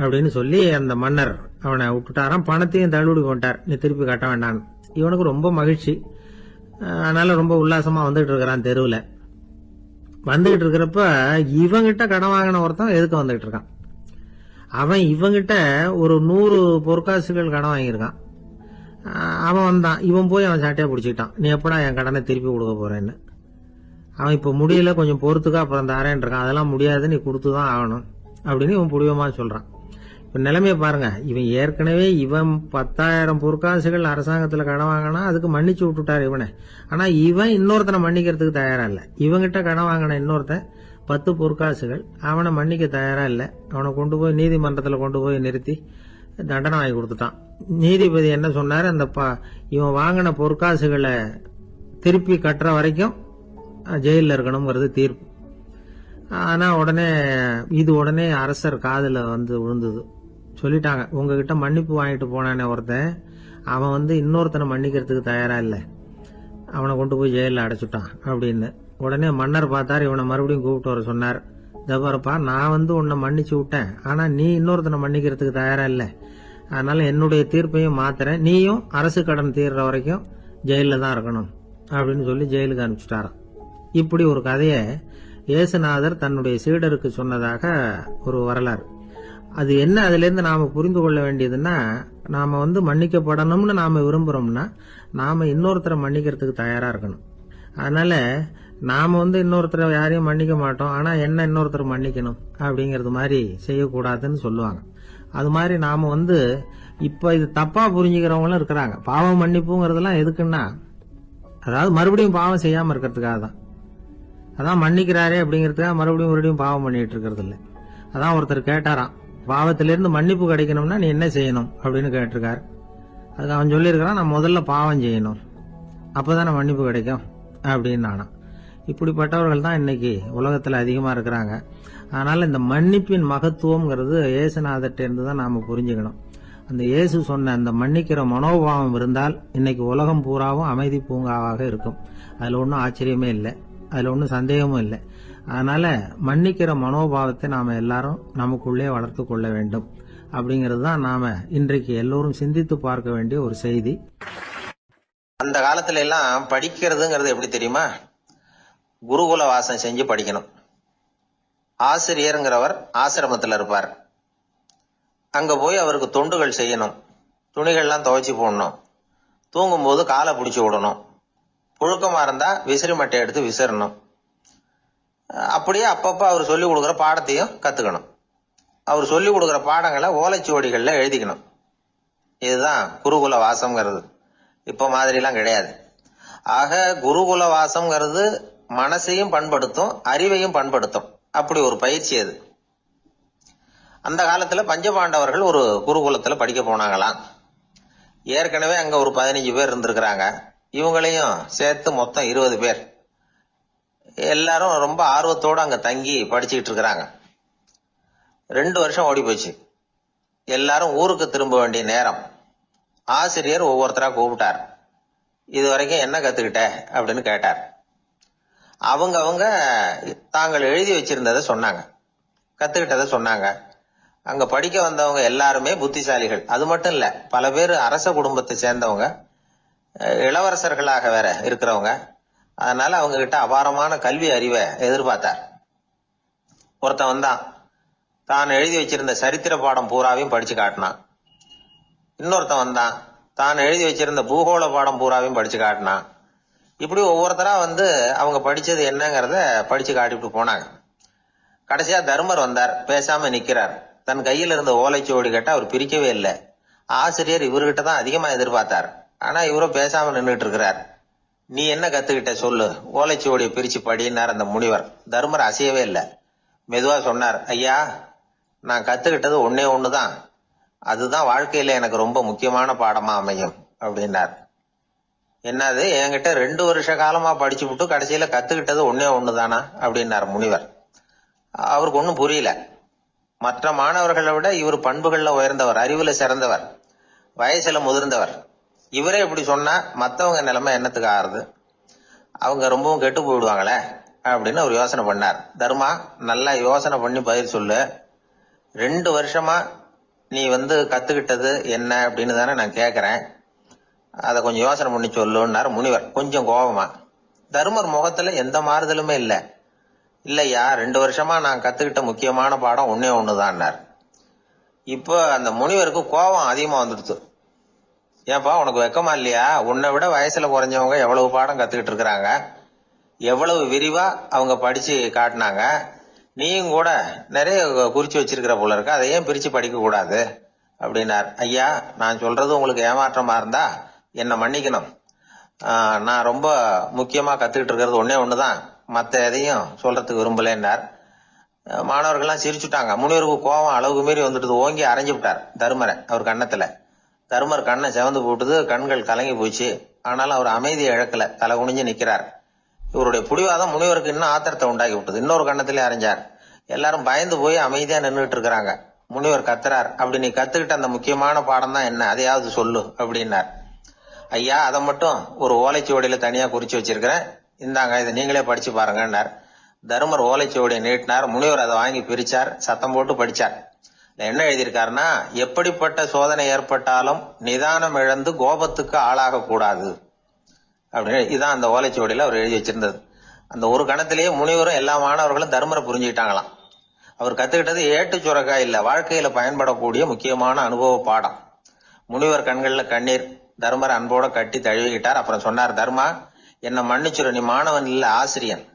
[SPEAKER 2] அப்படின்னு சொல்லி அந்த மன்னர் அவனை விட்டுட்டாராம். பணத்தையும் தள்ளுபடி கொண்டார், நீ திருப்பி கட்ட வேண்டான்னு. இவனுக்கு ரொம்ப மகிழ்ச்சி, அதனால ரொம்ப உல்லாசமா வந்துகிட்டு இருக்கிறான். தெருவுல வந்துகிட்டு இருக்கிறப்ப இவங்கிட்ட கடன் வாங்கின ஒருத்தன் எதுக்கு வந்துகிட்டு இருக்கான். அவன் இவங்கிட்ட ஒரு 100 பொற்காசுகள் கடன் வாங்கியிருக்கான். அவன் வந்தான், இவன் போய் அவன் சாட்டையா பிடிச்சிக்கிட்டான், நீ எப்படா என் கடனை திருப்பி கொடுக்க போறேன்னு. அவன் இப்ப முடியல, கொஞ்சம் பொறுத்துக்கா, அப்புறம் தாரேன் இருக்கான். அதெல்லாம் முடியாது, நீ கொடுத்துதான் ஆகணும் அப்படின்னு இவன் புடிவமா சொல்றான். இப்ப நிலைமைய பாருங்க, இவன் ஏற்கனவே 10,000 பொற்காசுகள் அரசாங்கத்துல கடன் வாங்கினா அதுக்கு மன்னிச்சு விட்டுட்டாரு இவனை. ஆனா இவன் இன்னொருத்தனை மன்னிக்கிறதுக்கு தயாரா இல்ல. இவங்கிட்ட கடன் வாங்கின இன்னொருத்தன் 10 பொற்காசுகள், அவனை மன்னிக்க தயாரா இல்ல. அவனை கொண்டு போய் நீதிமன்றத்துல கொண்டு போய் நிறுத்தி தண்டனை வாங்கி கொடுத்துட்டான். நீதிபதி என்ன சொன்னாரு, அந்த இவன் வாங்கின பொற்காசுகளை திருப்பி கட்டுற வரைக்கும் ஜெயில இருக்கணும்ங்கிறது தீர்ப்பு. ஆனா உடனே அரசர் காதுல விழுந்தது. சொல்லிட்டாங்க, உங்ககிட்ட மன்னிப்பு வாங்கிட்டு போனானே ஒருத்தன், அவன் இன்னொருத்தனை மன்னிக்கிறதுக்கு தயாரா இல்ல, அவனை கொண்டு போய் ஜெயில அடைச்சுட்டான் அப்படின்னு. உடனே மன்னர் பார்த்தார், இவனை மறுபடியும் கூப்பிட்டு வர சொன்னார். தபாரப்பா, நான் உன்னை மன்னிச்சு விட்டேன், ஆனா நீ இன்னொருத்தனை மன்னிக்கிறதுக்கு தயாரா இல்ல, அதனால என்னுடைய தீர்ப்பையும் மாத்துறேன், நீயும் அரசு கடன் தீர்ற வரைக்கும் ஜெயில தான் இருக்கணும் அப்படின்னு சொல்லி ஜெயிலுக்கு அனுப்பிச்சுட்டாராம். இப்படி ஒரு கதைய இயேசுநாதர் தன்னுடைய சீடருக்கு சொன்னதாக ஒரு வரலாறு. அது என்ன, அதுல இருந்து நாம புரிந்து கொள்ள வேண்டியதுன்னா, நாம மன்னிக்கப்படணும்னு நாம விரும்புறோம்னா நாம இன்னொருத்தரை மன்னிக்கிறதுக்கு தயாரா இருக்கணும். அதனால நாம இன்னொருத்தரை யாரையும் மன்னிக்க மாட்டோம், ஆனா என்ன இன்னொருத்தர் மன்னிக்கணும் அப்படிங்கறது மாதிரி செய்யக்கூடாதுன்னு சொல்லுவாங்க. அது மாதிரி நாம இப்ப இது தப்பா புரிஞ்சுக்கிறவங்களும் இருக்கிறாங்க. பாவம் மன்னிப்புங்கிறதுலாம் எதுக்குன்னா, அதாவது மறுபடியும் பாவம் செய்யாம இருக்கிறதுக்காக தான். அதான் மன்னிக்கிறாரே அப்படிங்கறதுக்காக மறுபடியும் பாவம் பண்ணிட்டு இருக்கிறது இல்ல. அதான் ஒருத்தர் கேட்டாராம், பாவத்திலிருந்து மன்னிப்பு கிடைக்கணும்னா நீ என்ன செய்யணும் அப்படின்னு கேட்டிருக்காரு. அதுக்கு அவன் சொல்லியிருக்கிறான், நான் முதல்ல பாவம் செய்யணும், அப்பதானே மன்னிப்பு கிடைக்கும் அப்படின்னு நானா. இப்படிப்பட்டவர்கள் தான் இன்னைக்கு உலகத்துல அதிகமா இருக்கிறாங்க. அதனால இந்த மன்னிப்பின் மகத்துவம்ங்கிறது இயேசுநாதர்ட்ட இருந்து தான் நாம புரிஞ்சுக்கணும். அந்த இயேசு சொன்ன அந்த மன்னிக்கிற மனோபாவம் இருந்தால் இன்னைக்கு உலகம் பூராவும் அமைதி பூங்காவாக இருக்கும். அதுல ஒன்றும் ஆச்சரியமே இல்லை, அதுல ஒன்றும் சந்தேகமும் இல்லை. அதனால மன்னிக்கிற மனோபாவத்தை நாம எல்லாரும் நமக்குள்ளே வளர்த்து கொள்ள வேண்டும். அப்படிங்கிறது தான் நாம இன்றைக்கு எல்லோரும் சிந்தித்து பார்க்க வேண்டிய ஒரு செய்தி.
[SPEAKER 1] அந்த காலத்துல எல்லாம் படிக்கிறதுங்கிறது எப்படி தெரியுமா? குருகுல வாசம் செஞ்சு படிக்கணும். ஆசிரியருங்கிறவர் ஆசிரமத்தில் இருப்பார். அங்க போய் அவருக்கு தொண்டுகள் செய்யணும். துணிகள்லாம் துவைச்சி போடணும். தூங்கும்போது காலை பிடிச்சி விடணும். புழுக்கமா இருந்தா விசிறி மட்டை எடுத்து விசிறணும். அப்படியே அப்பப்ப அவர் சொல்லி கொடுக்குற பாடத்தையும் கத்துக்கணும். அவர் சொல்லி கொடுக்குற பாடங்களை ஓலைச்சுவடிகள்ல எழுதிக்கணும். இதுதான் குருகுல வாசம்ங்கிறது. இப்ப மாதிரிலாம் கிடையாது. ஆக குருகுல வாசம்ங்கிறது மனசையும் பண்படுத்தும், அறிவையும் பண்படுத்தும். அப்படி ஒரு பயிற்சி அது. அந்த காலத்துல பஞ்சபாண்டவர்கள் ஒரு குருகுலத்துல படிக்க போனாங்களாம். ஏற்கனவே அங்க ஒரு 15 பேர் இருந்திருக்கிறாங்க. இவங்களையும் சேர்த்து மொத்தம் 20 பேர். எல்லாரும் ரொம்ப ஆர்வத்தோடு அங்க தங்கி படிச்சுக்கிட்டு இருக்கிறாங்க. 2 வருஷம் ஓடி போச்சு. எல்லாரும் ஊருக்கு திரும்ப வேண்டிய நேரம். ஆசிரியர் ஒவ்வொருத்தரா கூப்பிட்டார். இது வரைக்கும் என்ன கத்துக்கிட்ட அப்படின்னு கேட்டார். அவங்க தாங்கள் எழுதி வச்சிருந்ததை சொன்னாங்க, கத்துக்கிட்டதை சொன்னாங்க. அங்க படிக்க வந்தவங்க எல்லாருமே புத்திசாலிகள். அது மட்டும் இல்ல, பல பேர் அரச குடும்பத்தை சேர்ந்தவங்க, இளவரசர்களாக வேற இருக்கிறவங்க. அதனால அவங்க கிட்ட அபாரமான கல்வி அறிவை எதிர்பார்த்தார். ஒருத்தன் வந்தான், தான் எழுதி வச்சிருந்த சரித்திர பாடம் பூராவையும் படிச்சு காட்டினான். இன்னொருத்தன் வந்தான், தான் எழுதி வச்சிருந்த பூகோள பாடம் பூராவையும் படிச்சு காட்டினான். இப்படி ஒவ்வொருத்தரா அவங்க படிச்சது என்னங்கிறத படிச்சு காட்டிட்டு போனாங்க. கடைசியா தர்மர் வந்தார். பேசாம நிக்கிறார். தன் கையில இருந்த ஓலைச்சுவடி கேட்டா அவர் பிரிக்கவே இல்லை. ஆசிரியர் இவர்கிட்ட தான் அதிகமா எதிர்பார்த்தார். ஆனா இவரும் பேசாம நின்றுட்டு இருக்கிறார். நீ என்ன கத்துக்கிட்ட சொல்லு, ஓலைச்சுவடியை பிரிச்சு படினார் அந்த முனிவர். தர்மர் அசையவே இல்லை. மெதுவா சொன்னார், ஐயா, நான் கத்துக்கிட்டது ஒன்னே ஒண்ணுதான். அதுதான் வாழ்க்கையில எனக்கு ரொம்ப முக்கியமான பாடமா அமையும் அப்படின்னார். என்னது, என்கிட்ட 2 வருஷ காலமா படிச்சு விட்டு கடைசியில கத்துக்கிட்டது ஒன்னே ஒண்ணுதானா அப்படின்னார் முனிவர். அவருக்கு ஒன்னும் புரியல. மற்ற மாணவர்களை விட இவர் பண்புகள்ல உயர்ந்தவர், அறிவுல சிறந்தவர், வயசுல முதிர்ந்தவர். இவரே இப்படி சொன்னா மத்தவங்க நிலைமை என்னத்துக்கு ஆறுது? அவங்க ரொம்பவும் கெட்டு போயிடுவாங்களே அப்படின்னு அவர் யோசனை பண்ணார். தர்மா, நல்லா யோசனை பண்ணி பதில் சொல்லு. 2 வருஷமா நீ கத்துக்கிட்டது என்ன அப்படின்னு தானே நான் கேக்குறேன். அத கொஞ்சம் யோசனை பண்ணி சொல்லுன்னார் முனிவர் கொஞ்சம் கோபமா. தர்மர் முகத்துல எந்த மாறுதலுமே இல்ல. இல்லையா, 2 வருஷமா நான் கத்துக்கிட்ட முக்கியமான பாடம் ஒன்னே ஒண்ணுதான்னார். இப்போ அந்த முனிவருக்கு கோபம் அதிகமா வந்துடுச்சு. ஏன்பா, உனக்கு வெக்கமா இல்லையா? உன்னை விட வயசுல குறைஞ்சவங்க எவ்வளவு பாடம் கத்துக்கிட்டு இருக்கிறாங்க, எவ்வளவு விரிவா அவங்க படிச்சு காட்டினாங்க. நீயும் கூட நிறைய குறிச்சு வச்சிருக்கிற போல இருக்கு, அதை ஏன் பிரிச்சு படிக்க கூடாது அப்படின்னார். ஐயா, நான் சொல்றது உங்களுக்கு ஏமாற்றமா இருந்தா என்ன மன்னிக்கணும். நான் ரொம்ப முக்கியமா கத்துக்கிட்டு இருக்கிறது ஒன்னே ஒண்ணுதான், மத்த எதையும் சொல்றதுக்கு விரும்பலன்னார். மாணவர்கள்லாம் சிரிச்சுட்டாங்க. முனிவருக்கு கோபம் அளவுக்கு மீறி வந்துட்டு ஓங்கி அரைஞ்சு விட்டார் தர்மரை அவர் கன்னத்துல. தர்மர் கண்ணை செவந்து போட்டுது, கண்கள் கலங்கி போச்சு. ஆனாலும் அவர் அமைதியை இழக்கல, தலை குனிஞ்சு நிக்கிறார். இவருடைய புடிவாதம் முனிவருக்கு இன்னும் ஆத்திரத்தை உண்டாக்கி விட்டது. இன்னொரு கண்ணத்திலே அரைஞ்சார். எல்லாரும் பயந்து போய் அமைதியா நின்றுட்டு இருக்கிறாங்க. முனிவர் கத்துறார், அப்படி நீ கத்துக்கிட்ட அந்த முக்கியமான பாடம் தான் என்ன, அதையாவது சொல்லு அப்படின்னார். ஐயா, அதை மட்டும் ஒரு ஓலைச்சுவடியில தனியா குறிச்சு வச்சிருக்கிறேன், இந்தாங்க, இதை நீங்களே படிச்சு பாருங்கன்னார். தர்மர் ஓலைச்சுவடியை நீட்டினார். முனிவர் அதை வாங்கி பிரிச்சார், சத்தம் போட்டு படிச்சார். என்ன எழுதியிருக்காருன்னா, எப்படிப்பட்ட சோதனை ஏற்பட்டாலும் நிதானம் இழந்து கோபத்துக்கு ஆளாக கூடாது அப்படின்னு. இதான் அந்த ஓலைச்சுவடியில அவர் எழுதி வச்சிருந்தது. அந்த ஒரு கணத்திலேயே முனிவரும் எல்லா மாணவர்களும் தர்மரை புரிஞ்சுக்கிட்டாங்களாம். அவர் கத்துக்கிட்டது ஏட்டு சுரக்காய் இல்ல, வாழ்க்கையில பயன்படக்கூடிய முக்கியமான அனுபவ பாடம். முனிவர் கண்கள்ல கண்ணீர். தர்மர் அன்போட கட்டி தழுவிக்கிட்டார். அப்புறம் சொன்னார், தர்மா, என்ன மன்னிச்சுரு, நீ மாணவன் இல்ல, ஆசிரியன்.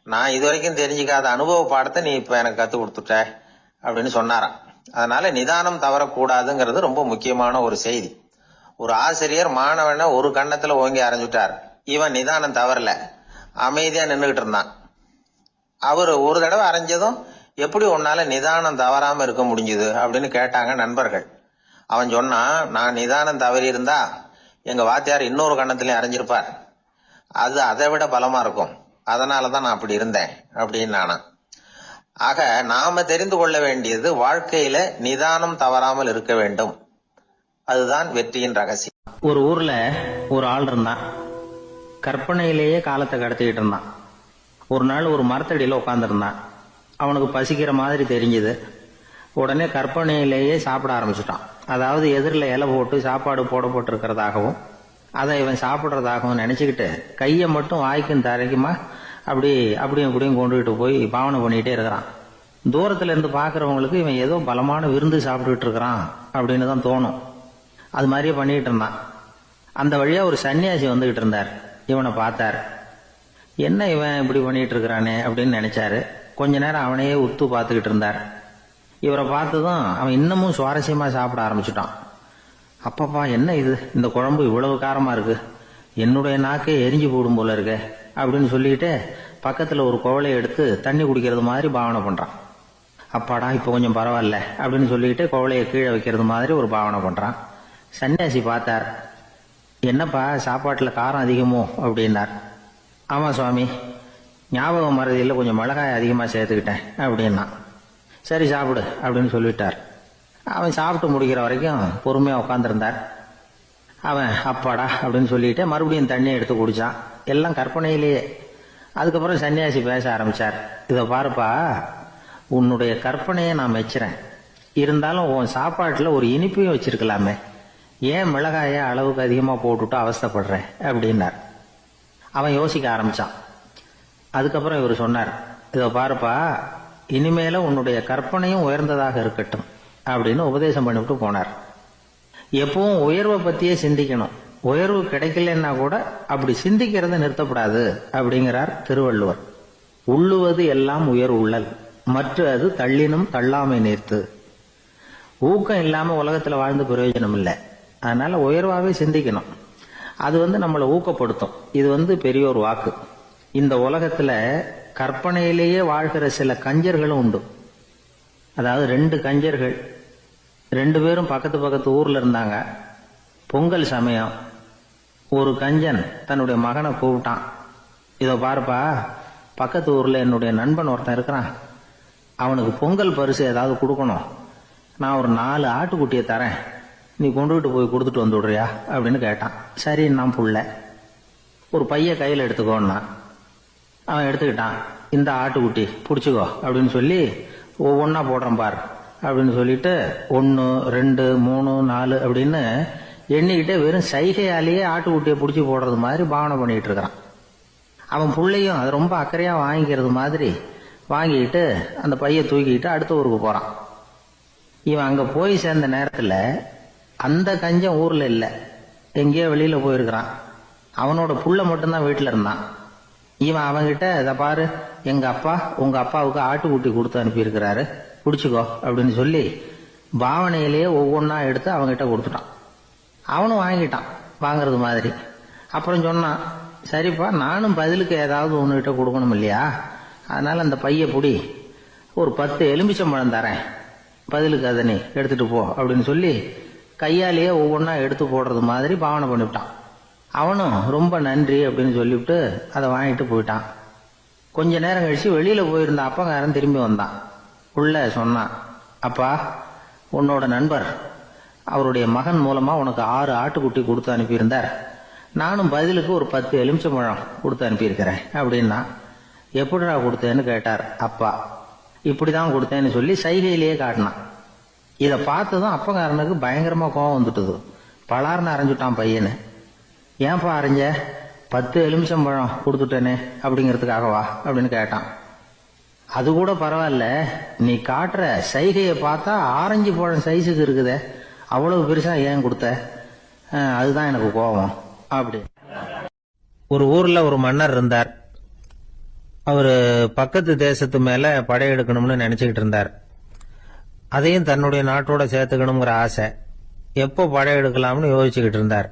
[SPEAKER 1] நான் இதுவரைக்கும் தெரிஞ்சுக்காத அனுபவ பாடத்தை நீ இப்ப எனக்கு கத்து கொடுத்துட்ட அப்படின்னு சொன்னாராம். அதனால நிதானம் தவறக்கூடாதுங்கிறது ரொம்ப முக்கியமான ஒரு செய்தி. ஒரு ஆசிரியர் மாணவனை ஒரு கண்ணத்துல ஓங்கி அரைஞ்சுட்டார். இவன் நிதானம் தவறல, அமைதியா நின்றுகிட்டு இருந்தான். அவர் ஒரு தடவை அரைஞ்சதும் எப்படி உன்னால நிதானம் தவறாம இருக்க முடிஞ்சுது அப்படின்னு கேட்டாங்க நண்பர்கள். அவன் சொன்னான், நான் நிதானம் தவறி இருந்தா எங்க வாத்தியார் இன்னொரு கண்ணத்திலையும் அரைஞ்சிருப்பார், அது அதை விட பலமா இருக்கும், அதனாலதான் நான் அப்படி இருந்தேன் அப்படின்னு நானா. ஆக நாம தெரிந்து கொள்ள வேண்டியது, வாழ்க்கையில நிதானம் தவறாமல் இருக்க வேண்டும். அதுதான் வெற்றியின் ரகசியம்.
[SPEAKER 2] ஒரு ஊர்ல ஒரு ஆள் இருந்தான். கற்பனையிலேயே காலத்தை கடத்திக்கிட்டு இருந்தான். ஒரு நாள் ஒரு மரத்தடியில உட்காந்துருந்தான். அவனுக்கு பசிக்கிற மாதிரி தெரிஞ்சது. உடனே கற்பனையிலேயே சாப்பிட ஆரம்பிச்சுட்டான். அதாவது எதிரில் இலை போட்டு சாப்பாடு போடப்பட்டிருக்கிறதாகவும் அதை இவன் சாப்பிட்றதாகவும் நினைச்சுக்கிட்டு கையை மட்டும் வாய்க்கும் தரைக்குமா அப்படியும் இப்படியும் கொண்டுகிட்டு போய் பாவனை பண்ணிக்கிட்டே இருக்கிறான். தூரத்துல இருந்து பாக்குறவங்களுக்கு இவன் ஏதோ பலமான விருந்து சாப்பிட்டுட்டு இருக்கிறான் அப்படின்னு தான் தோணும். அது மாதிரியே பண்ணிட்டு இருந்தான். அந்த வழியா ஒரு சன்னியாசி வந்துகிட்டு இருந்தார். இவனை பார்த்தார். என்ன இவன் இப்படி பண்ணிட்டு இருக்கிறானே அப்படின்னு நினைச்சாரு. கொஞ்ச நேரம் அவனையே உத்து பார்த்துக்கிட்டு இருந்தார். இவரை பார்த்ததும் அவன் இன்னமும் சுவாரஸ்யமா சாப்பிட ஆரம்பிச்சுட்டான். அப்பப்பா என்ன இது, இந்த குழம்பு இவ்வளவு காரமா இருக்கு, என்னுடைய நாக்கே எரிஞ்சு போடும் போல இருக்கு அப்படின்னு சொல்லிட்டு பக்கத்துல ஒரு குவளையை எடுத்து தண்ணி குடிக்கிறது மாதிரி பாவனை பண்றான். அப்பாடா இப்ப கொஞ்சம் பரவாயில்ல அப்படின்னு சொல்லிட்டு குவளையை கீழே வைக்கிறது மாதிரி ஒரு பாவனை பண்றான். சன்னியாசி பார்த்தார். என்னப்பா சாப்பாட்டுல காரம் அதிகமோ அப்படின்னார். ஆமா சுவாமி, ஞாபகம் மறதியில் கொஞ்சம் மிளகாய் அதிகமா சேர்த்துக்கிட்டேன் அப்படின்னா. சரி சாப்பிடு அப்படின்னு சொல்லிட்டார். அவன் சாப்பிட்டு முடிக்கிற வரைக்கும் பொறுமையா உட்காந்துருந்தார். அவன் அப்பாடா அப்படின்னு சொல்லிட்டு மறுபடியும் தண்ணியை எடுத்து குடிச்சான். எல்லாம் கற்பனையிலேயே. அதுக்கப்புறம் சன்னியாசி பேச ஆரம்பிச்சார். இதை பாருப்பா, உன்னுடைய கற்பனையை நான் மெச்சுறேன். இருந்தாலும் உன் சாப்பாட்டுல ஒரு இனிப்பையும் வச்சிருக்கலாமே, ஏன் மிளகாய அளவுக்கு அதிகமா போட்டுட்டு அவஸ்தைப்படுறேன் அப்படின்னார். அவன் யோசிக்க ஆரம்பிச்சான். அதுக்கப்புறம் இவர் சொன்னார், இதை பாருப்பா, இனிமேல உன்னுடைய கற்பனையும் உயர்ந்ததாக இருக்கட்டும் அப்படின்னு உபதேசம் பண்ணிவிட்டு போனார். எப்பவும் உயர்வை பத்தியே சிந்திக்கணும். உயர்வு கிடைக்கலன்னா கூட அப்படி சிந்திக்கிறத நிறுத்தப்படாது அப்படிங்கிறார் திருவள்ளுவர். உள்ளுவது எல்லாம் உயர் உள்ளல், மற்ற அது தள்ளினும் தள்ளாமை நேர்த்து. ஊக்கம் இல்லாம உலகத்துல வாழ்ந்து பிரயோஜனம் இல்லை. அதனால உயர்வாவே சிந்திக்கணும். அது நம்மளை ஊக்கப்படுத்தும். இது பெரியோர் வாக்கு. இந்த உலகத்துல கற்பனையிலேயே வாழ்கிற சில கஞ்சர்களும் உண்டு. அதாவது 2 கஞ்சர்கள் 2 பேரும் பக்கத்து ஊர்ல இருந்தாங்க. பொங்கல் சமயம் ஒரு கஞ்சன் தன்னுடைய மகனை கூப்பிட்டான். இதோ பாருப்பா, பக்கத்து ஊர்ல என்னுடைய நண்பன் ஒருத்தன் இருக்கிறான், அவனுக்கு பொங்கல் பரிசு ஏதாவது கொடுக்கணும். நான் ஒரு 4 ஆட்டுக்குட்டியை தரேன், நீ கொண்டுகிட்டு போய் கொடுத்துட்டு வந்து விடுறியா அப்படின்னு கேட்டான். சரி நான் புள்ள, ஒரு பைய கையில் எடுத்துக்கோன்னா. அவன் எடுத்துக்கிட்டான். இந்த ஆட்டுக்குட்டி பிடிச்சிக்கோ அப்படின்னு சொல்லி ஒவ்வொன்னா போடுறேன் பார் அப்படின்னு சொல்லிட்டு 1 2 3 4 அப்படின்னு எண்ணிக்கிட்டே வெறும் சைகையாலேயே ஆட்டுக்குட்டியை பிடிச்சி போடுறது மாதிரி பாவனை பண்ணிட்டு இருக்கிறான். அவன் பிள்ளையும் அது ரொம்ப அக்கறையா வாங்கிக்கிறது மாதிரி வாங்கிக்கிட்டு அந்த பைய தூக்கிட்டு அடுத்த ஊருக்கு போறான். இவன் அங்க போய் சேர்ந்த நேரத்துல அந்த கஞ்சன் ஊர்ல இல்ல, எங்கேயோ வெளியில போயிருக்கிறான். அவனோட புள்ள மட்டும்தான் வீட்டுல இருந்தான். இவன் அவன்கிட்ட, இதை பாரு, எங்க அப்பா உங்க அப்பாவுக்கு ஆட்டுக்குட்டி கொடுத்து அனுப்பியிருக்கிறாரு, பிடிச்சிக்கோ அப்படின்னு சொல்லி பாவனையிலேயே ஒவ்வொன்னா எடுத்து அவன்கிட்ட கொடுத்துட்டான். அவனும் வாங்கிட்டான் வாங்கறது மாதிரி. அப்புறம் சொன்னான், சரிப்பா நானும் பதிலுக்கு ஏதாவது ஒன்னுகிட்ட கொடுக்கணும் இல்லையா, அதனால அந்த பைய புடி, ஒரு 10 எலுமிச்சம்பழம் தரேன், பதிலுக்கு அதை நீ எடுத்துட்டு போ அப்படின்னு சொல்லி கையாலேயே ஒவ்வொன்னா எடுத்து போடுறது மாதிரி பாவனை பண்ணிவிட்டான். அவனும் ரொம்ப நன்றி அப்படின்னு சொல்லிவிட்டு அதை வாங்கிட்டு போயிட்டான். கொஞ்ச நேரம் கழிச்சு வெளியில போயிருந்த அப்பங்காரன் திரும்பி வந்தான். உள்ள சொன்னான், அப்பா உன்னோட நண்பர் அவருடைய மகன் மூலமா உனக்கு 6 ஆட்டுக்குட்டி கொடுத்து அனுப்பியிருந்தார், நானும் பதிலுக்கு ஒரு 10 எலுமிச்சம்பழம் கொடுத்து அனுப்பியிருக்கிறேன் அப்படின்னா. எப்படிடா கொடுத்தேன்னு கேட்டார் அப்பா. இப்படிதான் கொடுத்தேன்னு சொல்லி சைகையிலேயே காட்டினான். இதை பார்த்ததும் அப்பங்காரனுக்கு பயங்கரமா கோவம் வந்துட்டுது. பலார்னு அரைஞ்சுட்டான் பையனு. ஏன்பா அரைஞ்ச, 10 எலுமிச்சம்பழம் கொடுத்துட்டேனே அப்படிங்கிறதுக்காகவா அப்படின்னு கேட்டான். அது கூட பரவாயில்ல, நீ காட்டுற சைகையை பார்த்தா ஆரஞ்சு பழம் சைஸுக்கு இருக்குதே, அவ்வளவு பெருசா ஏன் கொடுத்த, அதுதான் எனக்கு கோபம் அப்படி. ஒரு ஊர்ல ஒரு மன்னர் இருந்தார். அவரு பக்கத்து தேசத்து மேல படையெடுக்கணும்னு நினைச்சுக்கிட்டு இருந்தார். அதையும் தன்னுடைய நாட்டோட சேர்த்துக்கணுங்கிற ஆசை. எப்போ படையெடுக்கலாம்னு யோசிச்சுக்கிட்டு இருந்தார்.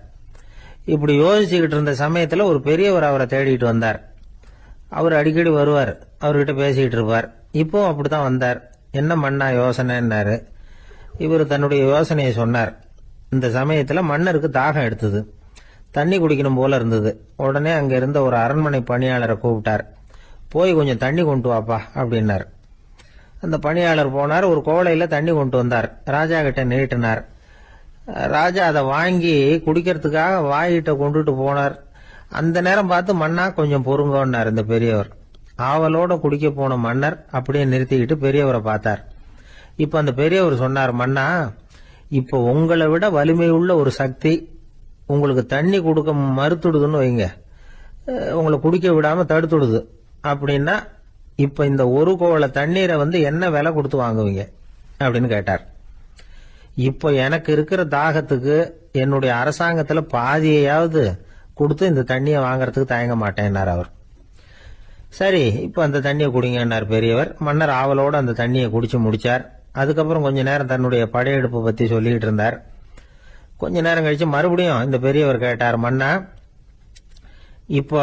[SPEAKER 2] இப்படி யோசிச்சுக்கிட்டு இருந்த சமயத்துல ஒரு பெரியவர் அவரை தேடிட்டு வந்தார். அவர் அடிக்கடி வருவார், அவர்கிட்ட பேசிக்கிட்டு இருப்பார். இப்போ அப்படித்தான் வந்தார். என்ன மன்னா யோசனைன்னாரு. இவர் தன்னுடைய யோசனையை சொன்னார். இந்த சமயத்துல மன்னருக்கு தாகம் எடுத்தது, தண்ணி குடிக்கணும் போல இருந்தது. உடனே அங்க இருந்த ஒரு அரண்மனை பணியாளரை கூப்பிட்டார். போய் கொஞ்சம் தண்ணி கொண்டு வாப்பா அப்படின்னார். அந்த பணியாளர் போனார், ஒரு கோலையில தண்ணி கொண்டு வந்தார். ராஜா கிட்ட நீட்டினார். ராஜா அதை வாங்கி குடிக்கிறதுக்காக வாயிட்ட கொண்டுட்டு போனார். அந்த நேரம் பார்த்து, மன்னா கொஞ்சம் பொறுங்கன்னார் இந்த பெரியவர். ஆவலோட குடிக்க போன மன்னர் அப்படியே நிறுத்திக்கிட்டு பெரியவரை பார்த்தார்.
[SPEAKER 3] இப்ப அந்த பெரியவர் சொன்னார், மன்னா, இப்ப உங்களை விட வலிமை உள்ள ஒரு சக்தி உங்களுக்கு தண்ணி கொடுக்க மறுத்துடுதுன்னு வைங்க, உங்களை குடிக்க விடாம தடுத்துடுது அப்படின்னா, இப்ப இந்த ஒரு கோவள தண்ணீரை என்ன விலை கொடுத்து வாங்குவீங்க அப்படின்னு கேட்டார். இப்ப எனக்கு இருக்கிற தாகத்துக்கு என்னுடைய அரசாங்கத்துல பாதியையாவது கொடுத்து இந்த தண்ணியை வாங்கறதுக்கு தயங்க மாட்டேன்னார் அவர். சரி, இப்ப அந்த தண்ணியை குடிங்கன்னார் பெரியவர். மன்னர் ஆவலோடு அந்த தண்ணியை குடிச்சு முடிச்சார். அதுக்கப்புறம் கொஞ்ச நேரம் தன்னுடைய படையெடுப்பை பத்தி சொல்லிட்டு இருந்தார். கொஞ்ச நேரம் கழிச்சு மறுபடியும் இந்த பெரியவர் கேட்டார், மன்னா, இப்போ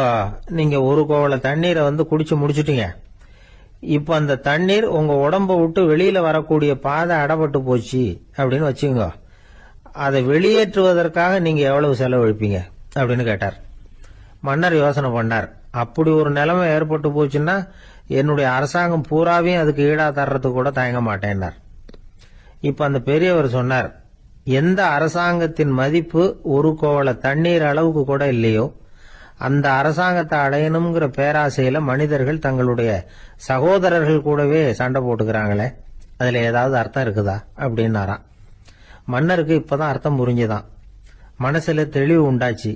[SPEAKER 3] நீங்க ஒரு கோவள தண்ணீரை குடிச்சு முடிச்சுட்டீங்க. இப்ப அந்த தண்ணீர் உங்க உடம்ப விட்டு வெளியில வரக்கூடிய பாதை அடப்பட்டு போச்சு அப்படின்னு வச்சுங்க, அதை வெளியேற்றுவதற்காக நீங்க எவ்வளவு செலவழிப்பீங்க அப்படின்னு கேட்டார். மன்னர் யோசனை பண்ணார். அப்படி ஒரு நிலைமை ஏற்பட்டு போச்சுன்னா என்னுடைய அரசாங்கம் பூராவையும் அதுக்கு ஈடா தர்றதுக்கு கூட தயங்க மாட்டேன்னார். இப்ப அந்த பெரியவர் சொன்னார், எந்த அரசாங்கத்தின் மதிப்பு ஒரு கோவள தண்ணீர் அளவுக்கு கூட இல்லையோ அந்த அரசாங்கத்தை அடையணுங்கிற பேராசையில மனிதர்கள் தங்களுடைய சகோதரர்கள் கூடவே சண்டை போட்டுக்கிறாங்களே, அதுல ஏதாவது அர்த்தம் இருக்குதா அப்படின்னாராம். மன்னருக்கு இப்பதான் அர்த்தம் புரிஞ்சுதான். மனசுல தெளிவு உண்டாச்சு.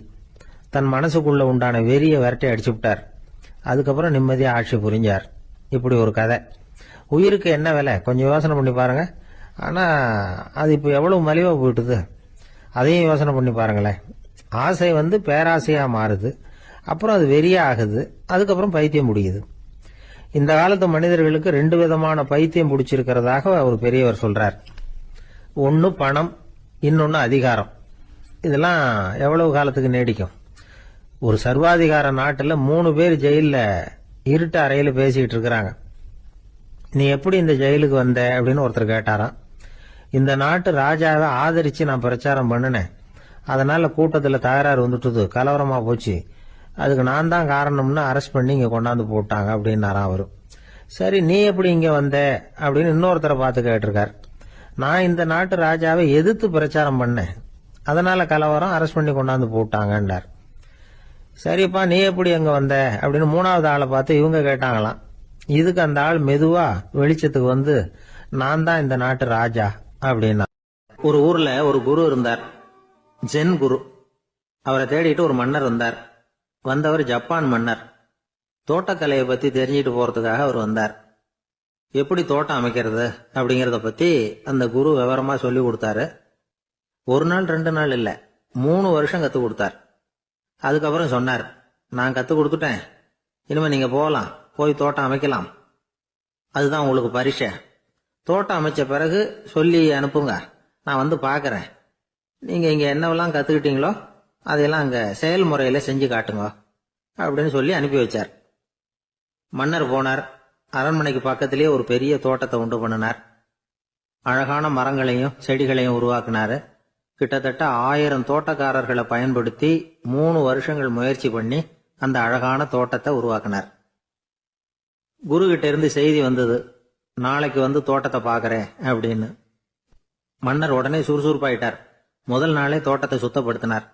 [SPEAKER 3] தன் மனசுக்குள்ள உண்டான வெறிய விரட்டி அடிச்சு விட்டார். அதுக்கப்புறம் நிம்மதியா ஆட்சி புரிஞ்சார். இப்படி ஒரு கதை. உயிருக்கு என்ன விலை கொஞ்சம் யோசனை பண்ணி பாருங்க. ஆனா அது இப்ப எவ்வளவு மலிவா போயிட்டுது, அதையும் யோசனை பண்ணி பாருங்களேன். ஆசை பேராசையா மாறுது, அப்புறம் அது வெறியா ஆகுது, அதுக்கப்புறம் பைத்தியம் முடியுது. இந்த காலத்து மனிதர்களுக்கு 2 விதமான பைத்தியம் பிடிச்சிருக்கிறதாக ஒரு பெரியவர் சொல்றார். ஒன்னு பணம், இன்னொன்னு அதிகாரம். இதெல்லாம் எவ்வளவு காலத்துக்கு நீடிக்கும்? ஒரு சர்வாதிகார நாட்டுல 3 பேர் ஜெயில இருட்டு அறையில பேசிட்டு இருக்கிறாங்க. நீ எப்படி இந்த ஜெயிலுக்கு வந்த அப்படின்னு ஒருத்தர் கேட்டாராம். இந்த நாட்டு ராஜாவை ஆதரிச்சு நான் பிரச்சாரம் பண்ணினேன், அதனால கூட்டத்துல தகராறு வந்துட்டுது, கலவரமா போச்சு, அதுக்கு நான் தான் காரணம்னு அரெஸ்ட் பண்ணி இங்க கொண்டாந்து போட்டாங்க அப்படின்னாராம் அவரு. சரி, நீ எப்படி இங்க வந்த அப்படின்னு இன்னொருத்தரை பார்த்து கேட்டிருக்கார். நான் இந்த நாட்டு ராஜாவை எதிர்த்து பிரச்சாரம் பண்ணேன், அதனால கலவரம், அரெஸ்ட் பண்ணி கொண்டாந்து போட்டாங்கன்னார். சரிப்பா, நீ எப்படி அங்க வந்த அப்படின்னு 3வது ஆளை பார்த்து இவங்க கேட்டாங்களாம். இதுக்கு அந்த ஆள் மெதுவா வெளிச்சத்துக்கு நான் தான் இந்த நாட்டு ராஜா அப்படின்னா.
[SPEAKER 2] ஒரு ஊர்ல ஒரு குரு இருந்தார், ஜென் குரு. அவரை தேடிட்டு ஒரு மன்னர் வந்தார். வந்தவர் ஜப்பான் மன்னர். தோட்டக்கலையை பத்தி தெரிஞ்சிட்டு போறதுக்காக அவர் வந்தார். எப்படி தோட்டம் அமைக்கிறது அப்படிங்கறத பத்தி அந்த குரு விவரமா சொல்லி கொடுத்தாரு. 1 நாள் 2 நாள் இல்ல, 3 வருஷம் கத்து கொடுத்தார். அதுக்கப்புறம் சொன்னார், நான் கத்து கொடுத்துட்டேன், இனிமே நீங்க போகலாம், போய் தோட்டம் அமைக்கலாம், அதுதான் உங்களுக்கு பரிசை. தோட்டம் அமைச்ச பிறகு சொல்லி அனுப்புங்க, நான் பாக்கிறேன். நீங்க இங்க என்னவெல்லாம் கத்துக்கிட்டீங்களோ அதையெல்லாம் அங்க செயல்முறையில செஞ்சு காட்டுங்க அப்படின்னு சொல்லி அனுப்பி வச்சார். மன்னர் போனார். அரண்மனைக்கு பக்கத்திலேயே ஒரு பெரிய தோட்டத்தை உண்டு பண்ணினார். அழகான மரங்களையும் செடிகளையும் உருவாக்கினாரு. கிட்டத்தட்ட 1000 தோட்டக்காரர்களை பயன்படுத்தி 3 வருஷங்கள் முயற்சி பண்ணி அந்த அழகான தோட்டத்தை உருவாக்கினார். குரு கிட்ட இருந்து செய்தி வந்தது, நாளைக்கு தோட்டத்தை பாக்கிறேன் அப்படின்னு. மன்னர் உடனே சுறுசுறுப்பாயிட்டார். முதல் நாளே தோட்டத்தை சுத்தப்படுத்தினார்.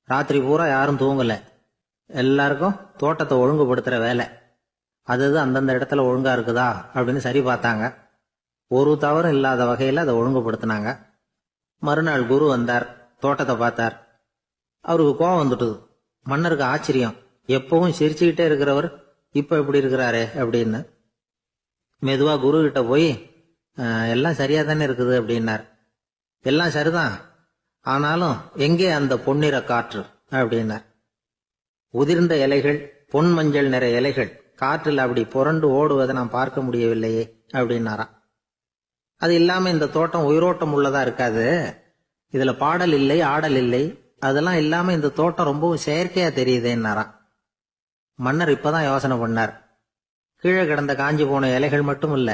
[SPEAKER 2] ராத்திரி பூரா யாரும் தூங்கல. எல்லாருக்கும் தோட்டத்தை ஒழுங்குபடுத்துற வேலை. அது அந்தந்த இடத்துல ஒழுங்கா இருக்குதா அப்படின்னு சரி பார்த்தாங்க. ஒரு தவறும் இல்லாத வகையில அதை ஒழுங்குபடுத்தினாங்க. மறுநாள் குரு வந்தார், தோட்டத்தை பார்த்தார். அவருக்கு கோபம் வந்துட்டுது. மன்னருக்கு ஆச்சரியம், எப்பவும் சிரிச்சுக்கிட்டே இருக்கிறவர் இப்ப எப்படி இருக்கிறாரு அப்படின்னு. மெதுவா குரு கிட்ட போய், எல்லாம் சரியா தானே இருக்குது அப்படின்னார். எல்லாம் சரிதான், ஆனாலும் எங்கே அந்த பொன்னிற காற்று அப்படின்னார். உதிர்ந்த இலைகள், பொன் மஞ்சள் நிற இலைகள் காற்றில் அப்படி புரண்டு ஓடுவதை நான் பார்க்க முடியவில்லையே அப்படின்னாராம். அது இல்லாம இந்த தோட்டம் உயிரோட்டம் உள்ளதா இருக்காது, இதுல பாடல் இல்லை, ஆடல் இல்லை, அதெல்லாம் இல்லாம இந்த தோட்டம் ரொம்பவும் செயற்கையா தெரியுதுன்னாராம். மன்னர் இப்பதான் யோசனை பண்ணார். கீழே கிடந்த காஞ்சி போன இலைகள் மட்டும் இல்ல,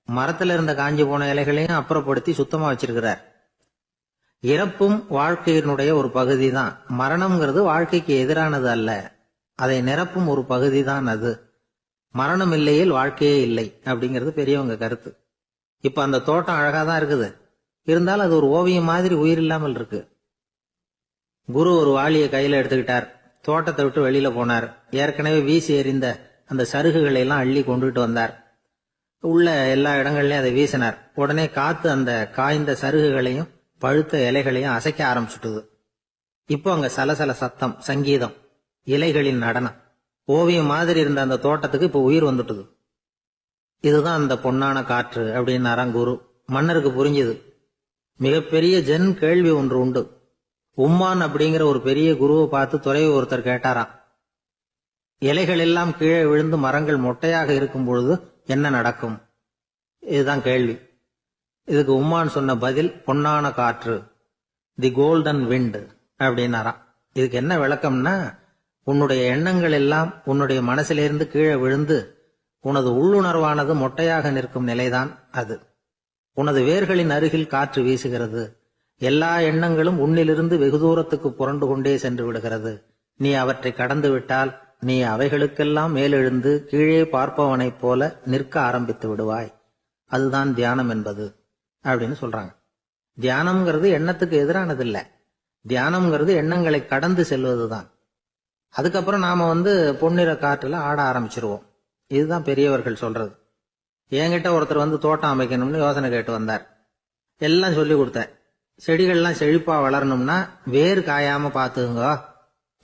[SPEAKER 2] மரத்துல இருந்த காஞ்சி போன இலைகளையும் அப்புறப்படுத்தி சுத்தமா வச்சிருக்கிறார். இறப்பும் வாழ்க்கையினுடைய ஒரு பகுதி தான். மரணம்ங்கிறது வாழ்க்கைக்கு எதிரானது அல்ல, அதை நிரப்பும் ஒரு பகுதி தான் அது. மரணம் இல்லையில் வாழ்க்கையே இல்லை அப்படிங்கிறது பெரியவங்க கருத்து. இப்ப அந்த தோட்டம் அழகா தான் இருக்குது, இருந்தாலும் அது ஒரு ஓவியம் மாதிரி உயிர் இல்லாமல் இருக்கு. குரு ஒரு வாளியை கையில எடுத்துக்கிட்டார். தோட்டத்தை விட்டு வெளியில போனார். ஏற்கனவே வீசி எறிந்த அந்த சருகுகளை எல்லாம் அள்ளி கொண்டுட்டு வந்தார். உள்ள எல்லா இடங்கள்லயும் அதை வீசினார். உடனே காத்து அந்த காய்ந்த சருகுகளையும் பழுத்த இலைகளையும் அசைக்க ஆரம்பிச்சுட்டுது. இப்போ அங்க சலசல சத்தம், சங்கீதம், இலைகளின் நடனம், ஓவியம் மாதிரி இருந்த அந்த தோட்டத்துக்கு இப்போ உயிர் வந்துட்டுது. இதுதான் அந்த பொன்னான காற்று அப்படின்னாராம் குரு. மன்னருக்கு புரிஞ்சுது. மிகப்பெரிய ஜென் கேள்வி ஒன்று உண்டு. உம்மான் அப்படிங்கிற ஒரு பெரிய குருவை பார்த்து துறவி ஒருத்தர் கேட்டாராம், இலைகள் எல்லாம் கீழே விழுந்து மரங்கள் மொட்டையாக இருக்கும் பொழுது என்ன நடக்கும்? இதுதான் கேள்வி. இதுக்கு உம்மான் சொன்ன பதில் பொன்னான காற்று, தி கோல்டன் விண்ட் அப்படின்னாராம். இதுக்கு என்ன விளக்கம்னா, உன்னுடைய எண்ணங்கள் எல்லாம் உன்னுடைய மனசிலிருந்து கீழே விழுந்து உனது உள்ளுணர்வானது மொட்டையாக நிற்கும் நிலைதான் அது. உனது வேர்களின் அருகில் காற்று வீசுகிறது. எல்லா எண்ணங்களும் உன்னிலிருந்து வெகு தூரத்துக்கு புரண்டு கொண்டே சென்று விடுகிறது. நீ அவற்றை கடந்து விட்டால் நீ அவைகளுக்கெல்லாம் மேலெழுந்து கீழே பார்ப்பவனைப் போல நிற்க ஆரம்பித்து விடுவாய். அதுதான் தியானம் என்பது அப்படின்னு சொல்றாங்க. தியானம்ங்கிறது எண்ணத்துக்கு எதிரானது இல்ல. தியானம்ங்கிறது எண்ணங்களை கடந்து செல்வதுதான். அதுக்கப்புறம் நாம பொன்னிற காற்றுல ஆட ஆரம்பிச்சிருவோம். இதுதான் பெரியவர்கள் சொல்றது. என்கிட்ட ஒருத்தர் தோட்டம் அமைக்கணும்னு யோசனை கேட்டு வந்தார். எல்லாம் சொல்லி கொடுத்தேன். செடிகள்லாம் செழிப்பா வளரணும்னா வேர் காயாம பாத்துக்குங்க,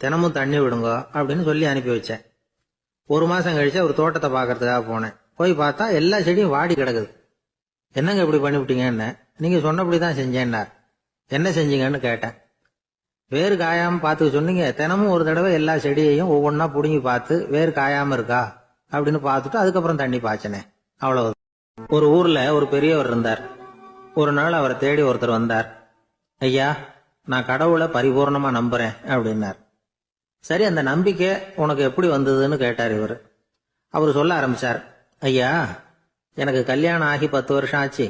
[SPEAKER 2] தினமும் தண்ணி விடுங்க அப்படின்னு சொல்லி அனுப்பி வச்சேன். ஒரு மாசம் கழிச்சு ஒரு தோட்டத்தை பாக்கிறதுக்காக போனேன். போய் பார்த்தா எல்லா செடியும் வாடி கிடக்குது. என்னங்க இப்படி பண்ணிவிட்டீங்கன்னு. நீங்க சொன்னபடிதான் செஞ்சேன்னார். என்ன செஞ்சீங்கன்னு கேட்டேன். வேர் காயாம பாத்துக்க சொன்னீங்க, தினமும் ஒரு தடவை எல்லா செடியையும் ஒவ்வொன்னா புடுங்கி பார்த்து வேர் காயாம இருக்கா அப்படின்னு பார்த்துட்டு அதுக்கப்புறம் தண்ணி பாய்ச்சனே, அவ்வளவு. ஒரு ஊர்ல ஒரு பெரியவர் இருந்தார். ஒரு நாள் அவரை தேடி ஒருத்தர் வந்தார். ஐயா, நான் கடவுளை பரிபூர்ணமா நம்புறேன் அப்படின்னார். சரி, அந்த நம்பிக்கை உனக்கு எப்படி வந்ததுன்னு கேட்டார் இவர். அவர் சொல்ல ஆரம்பிச்சார். ஐயா, எனக்கு கல்யாணம் ஆகி 10 வருஷம் ஆச்சு.